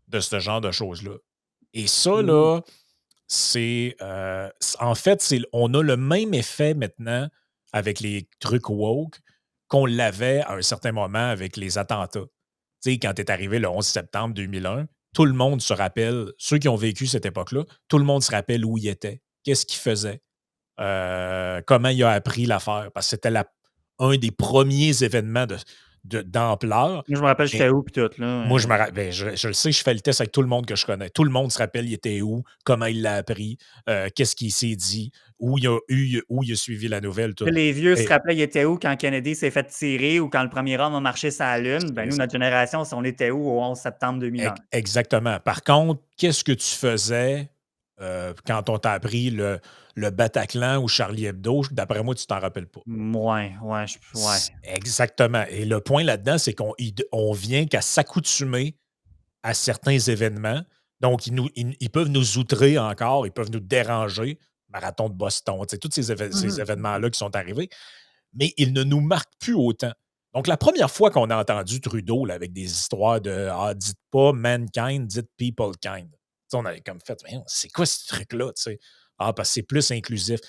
de ce genre de choses-là. Et ça, là, en fait, on a le même effet maintenant avec les trucs woke qu'on l'avait à un certain moment avec les attentats. Tu sais, quand est arrivé le 11 septembre 2001, tout le monde se rappelle, ceux qui ont vécu cette époque-là, tout le monde se rappelle où il était, qu'est-ce qu'il faisait, comment il a appris l'affaire, parce que c'était un des premiers événements d'ampleur. Je me rappelle, j'étais où, puis tout, là. Moi, je le sais, je fais le test avec tout le monde que je connais. Tout le monde se rappelle, il était où, comment il l'a appris, qu'est-ce qu'il s'est dit, où il a suivi la nouvelle, tout. Les vieux se Et rappelaient, il était où quand Kennedy s'est fait tirer ou quand le premier homme a marché sur la Lune. Ben, c'est nous, ça. notre génération, on était où au 11 septembre 2001? Exactement. Par contre, qu'est-ce que tu faisais quand on t'a appris le Bataclan ou Charlie Hebdo? D'après moi, tu t'en rappelles pas. Ouais. Exactement. Et le point là-dedans, c'est on vient qu'à s'accoutumer à certains événements. Donc, ils peuvent nous outrer encore, ils peuvent nous déranger. Marathon de Boston, tu sais, tous ces événements-là qui sont arrivés, mais ils ne nous marquent plus autant. Donc, la première fois qu'on a entendu Trudeau là, avec des histoires de dites pas mankind, dites peoplekind. Tu sais, on avait comme fait, c'est quoi ce truc-là? Tu sais? Parce que c'est plus inclusif.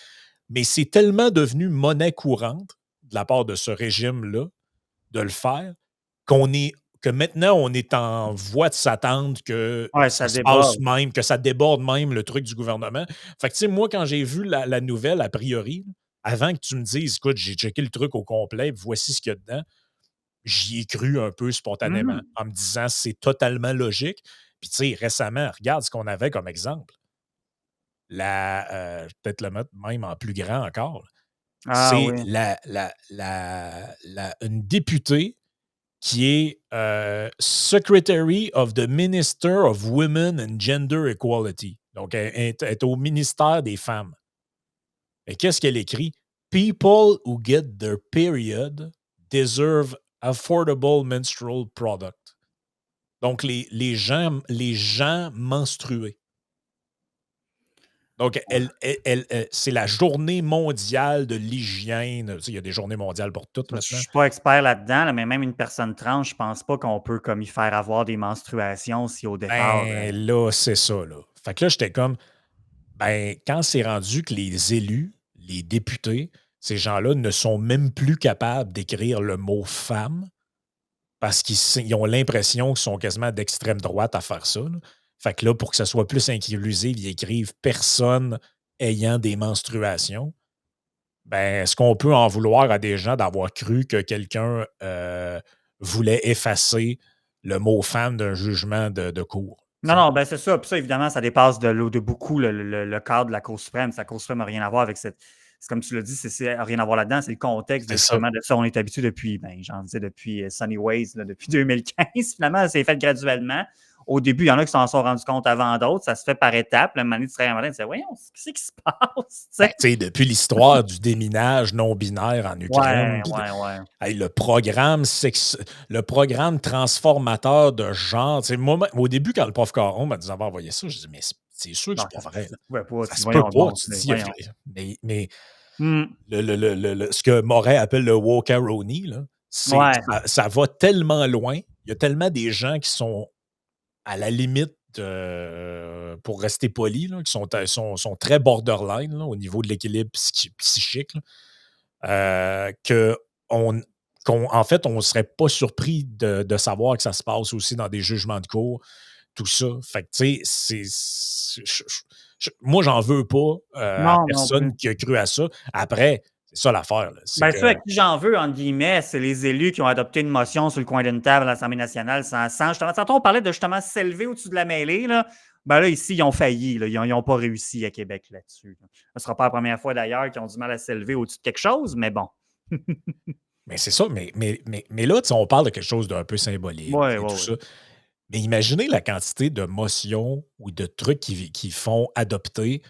Mais c'est tellement devenu monnaie courante de la part de ce régime-là de le faire que maintenant, on est en voie de s'attendre que Ouais, ça ça se passe déborde. même, que ça déborde même le truc du gouvernement. Fait que, tu sais, moi, quand j'ai vu la nouvelle, a priori, avant que tu me dises, écoute, j'ai checké le truc au complet, voici ce qu'il y a dedans, j'y ai cru un peu spontanément en me disant, c'est totalement logique. Puis, tu sais, récemment, regarde ce qu'on avait comme exemple. Je vais peut-être le mettre même en plus grand encore. Ah C'est oui. une députée qui est Secretary of the Minister of Women and Gender Equality. Donc, elle est au ministère des Femmes. Et qu'est-ce qu'elle écrit? People who get their period deserve affordable menstrual product. Donc, les gens menstrués. Donc, c'est la journée mondiale de l'hygiène. Tu sais, il y a des journées mondiales pour toutes Je ne maintenant. suis pas expert là-dedans, là, mais même une personne trans, je pense pas qu'on peut comme y faire avoir des menstruations si au départ. Ben là, c'est ça, là. Fait que là, j'étais comme, quand c'est rendu que les élus, les députés, ces gens-là ne sont même plus capables d'écrire le mot femme parce qu'ils ont l'impression qu'ils sont quasiment d'extrême droite à faire ça, là. Fait que là, pour que ça soit plus inclusif, ils écrivent personne ayant des menstruations. Ben, est-ce qu'on peut en vouloir à des gens d'avoir cru que quelqu'un voulait effacer le mot femme d'un jugement de cour? Non, ben c'est ça. Puis ça, évidemment, ça dépasse de beaucoup le cadre de la Cour suprême. La Cour suprême n'a rien à voir avec cette. C'est comme tu l'as dit, c'est rien à voir là-dedans. C'est le contexte de C'est ça. justement de ça. On est habitué depuis, j'en disais depuis Sunny Ways, là, depuis 2015. Finalement, c'est fait graduellement. Au début, il y en a qui s'en sont rendus compte avant d'autres. Ça se fait par étapes. Le moment donné, tu te réveilles un matin, tu dis, voyons, qu'est-ce qui se passe? Tu sais, depuis l'histoire du déminage non-binaire en Ukraine, Ouais. hey, le programme transformateur de genre, tu sais, moi, au début, quand le prof Caron m'a dit d'avoir envoyé ça, je dis, mais c'est sûr que Non, c'est pas ça vrai. se pouvait pas. Ça Tu dis, se peut voyons pas. donc. Tu te dis, Voyons. mais Hmm. ce que Moret appelle le wokaroni, là, Ouais. ça va tellement loin. Il y a tellement des gens qui sont à la limite, pour rester poli, là, qui sont très borderline là, au niveau de l'équilibre psychique, là, que en fait, on ne serait pas surpris de savoir que ça se passe aussi dans des jugements de cour, tout ça. Fait que, tu sais, moi, j'en veux pas à Non, non plus. personne qui a cru à ça. Après, C'est ça l'affaire, là. C'est Ben, que ceux à qui j'en veux, entre guillemets, c'est les élus qui ont adopté une motion sur le coin d'une table à l'Assemblée nationale sans justement. Tantôt, on parlait de justement s'élever au-dessus de la mêlée. Là. Ben là, ici, ils ont failli. Là. Ils n'ont pas réussi à Québec là-dessus. Là. Ce ne sera pas la première fois d'ailleurs qu'ils ont du mal à s'élever au-dessus de quelque chose, mais bon. mais c'est ça, mais là, tu sais, on parle de quelque chose d'un peu symbolique Oui, et oui, tout oui. ça. Mais imaginez la quantité de motions ou de trucs qui font adopter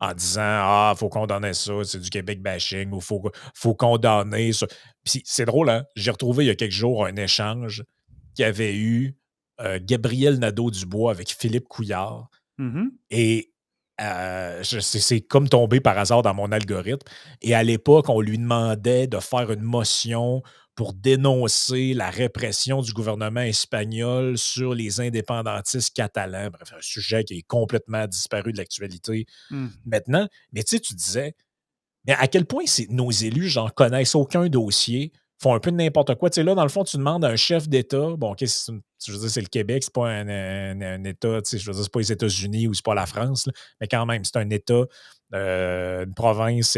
en disant: «Ah, faut condamner ça, c'est du Québec bashing» ou «Faut condamner ça». Puis c'est drôle, hein? J'ai retrouvé il y a quelques jours un échange qu'il y avait eu, Gabriel Nadeau-Dubois avec Philippe Couillard Mhm. et c'est comme tombé par hasard dans mon algorithme et à l'époque, on lui demandait de faire une motion pour dénoncer la répression du gouvernement espagnol sur les indépendantistes catalans. Bref, un sujet qui est complètement disparu de l'actualité Mhm. maintenant. Mais tu sais, tu disais, mais à quel point nos élus, j'en connaissent aucun dossier, font un peu de n'importe quoi. Tu sais, là, dans le fond, tu demandes à un chef d'État, bon, OK, je veux dire, c'est le Québec, c'est pas un État, tu sais, je veux dire, c'est pas les États-Unis ou c'est pas la France, là, mais quand même, c'est un État, une province,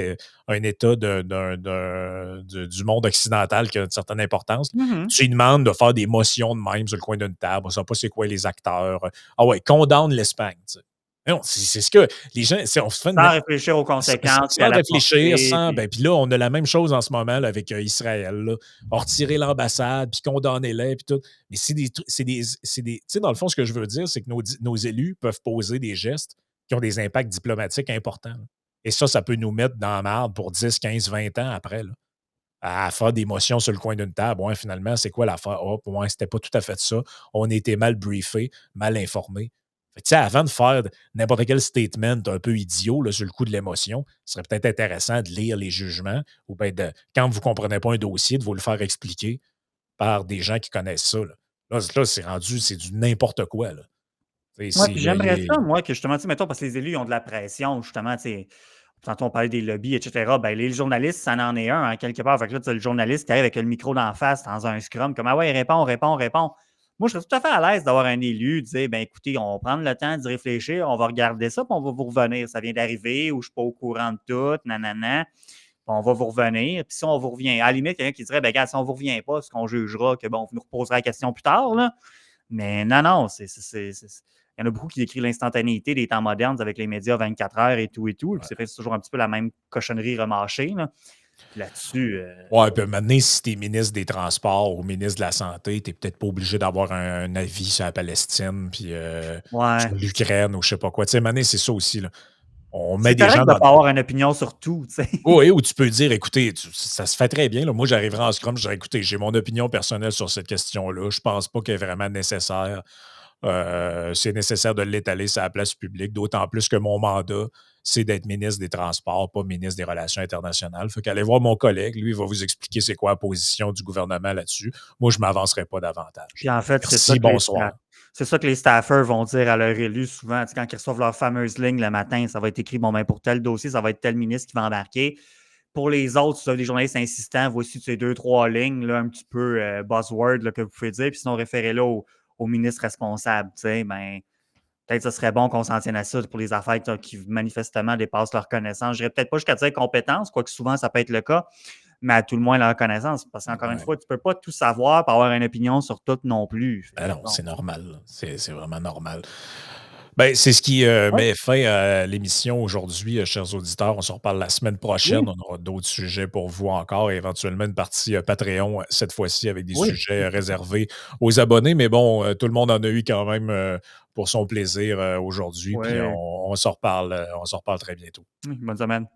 un État du monde occidental qui a une certaine importance. Mhm. Tu lui demandes de faire des motions de même sur le coin d'une table, on ne sait pas c'est quoi les acteurs. Ah ouais, condamne l'Espagne. Tu sais. Non, c'est ce que les gens, on se fait Sans réfléchir aux conséquences et à sans la réfléchir, portée. ben, puis là, on a la même chose en ce moment là, avec Israël. Là. On retirer l'ambassade, puis condamner-les, puis tout. Mais tu sais, dans le fond, ce que je veux dire, c'est que nos élus peuvent poser des gestes qui ont des impacts diplomatiques importants. Là. Et ça peut nous mettre dans la merde pour 10, 15, 20 ans après, là, à faire des motions sur le coin d'une table. Ouais, finalement, c'est quoi l'affaire? Oh, ouais, c'était pas tout à fait ça. On a été mal briefé, mal informé. Fait que, tu sais, avant de faire n'importe quel statement un peu idiot là, sur le coup de l'émotion, ce serait peut-être intéressant de lire les jugements ou bien quand vous ne comprenez pas un dossier, de vous le faire expliquer par des gens qui connaissent ça. Là, c'est rendu, c'est du n'importe quoi. Là. Tu sais, Oui, puis j'aimerais ça, moi, que justement, tu sais, mettons, parce que les élus ils ont de la pression, justement, tu sais. Tantôt, on parlait des lobbies, etc. Ben, les journalistes, ça en est un, hein, quelque part. Fait que là, tu as le journaliste qui arrive avec le micro d'en face dans un scrum, comme ah ouais, réponds, réponds, réponds. Moi, je serais tout à fait à l'aise d'avoir un élu, dire ben écoutez, on va prendre le temps d'y réfléchir, on va regarder ça, puis on va vous revenir. Ça vient d'arriver, ou je ne suis pas au courant de tout, nanana. Puis on va vous revenir. Puis si on vous revient, à la limite, quelqu'un qui dirait ben, regarde, si on ne vous revient pas, ce qu'on jugera, que bon, vous nous reposerez la question plus tard, là. Mais non, non, il y en a beaucoup qui décrivent l'instantanéité des temps modernes avec les médias 24 heures et tout et tout. Puis c'est toujours un petit peu la même cochonnerie remâchée. Là. Puis là-dessus. ouais, puis maintenant, si tu es ministre des Transports ou ministre de la Santé, tu n'es peut-être pas obligé d'avoir un avis sur la Palestine, puis Ouais. sur l'Ukraine ou je sais pas quoi. Tu sais, maintenant, c'est ça aussi. Là. On met C'est des correct gens de ne dans. pas avoir une opinion sur tout, tu sais. Oui, où tu peux dire, écoutez, ça se fait très bien. Là. Moi, j'arriverai en Scrum, je dirais, écoutez, j'ai mon opinion personnelle sur cette question-là. Je pense pas qu'elle est vraiment nécessaire. C'est nécessaire de l'étaler sur la place publique, d'autant plus que mon mandat, c'est d'être ministre des Transports, pas ministre des Relations internationales. Fait qu'allez voir mon collègue, lui, il va vous expliquer c'est quoi la position du gouvernement là-dessus. Moi, je ne m'avancerai pas davantage. Puis en fait, Merci, bonsoir. c'est ça que les staffers vont dire à leurs élus souvent. Tu sais, quand ils reçoivent leur fameuse ligne le matin, ça va être écrit bon, ben, pour tel dossier, ça va être tel ministre qui va embarquer. Pour les autres, si vous avez des journalistes insistants, voici ces deux, trois lignes, là, un petit peu buzzword là, que vous pouvez dire, puis sinon référez-le au ministre responsable. Tu sais, ben, peut-être que ce serait bon qu'on s'en tienne à ça pour les affaires qui manifestement dépassent leur connaissance. Je n'irais peut-être pas jusqu'à dire compétence, quoique souvent ça peut être le cas, mais à tout le moins leur connaissance. Parce qu'encore une Ouais. fois, tu ne peux pas tout savoir pour avoir une opinion sur tout non plus. Ben non, Bon. c'est normal. Là. C'est vraiment normal. Ben, c'est ce qui Ouais. met fin à l'émission aujourd'hui, chers auditeurs. On se reparle la semaine prochaine. Oui, On aura d'autres sujets pour vous encore et éventuellement une partie Patreon, cette fois-ci avec des oui. sujets réservés aux abonnés. Mais bon, tout le monde en a eu quand même pour son plaisir aujourd'hui. Puis Oui. on se reparle très bientôt. Bonne semaine.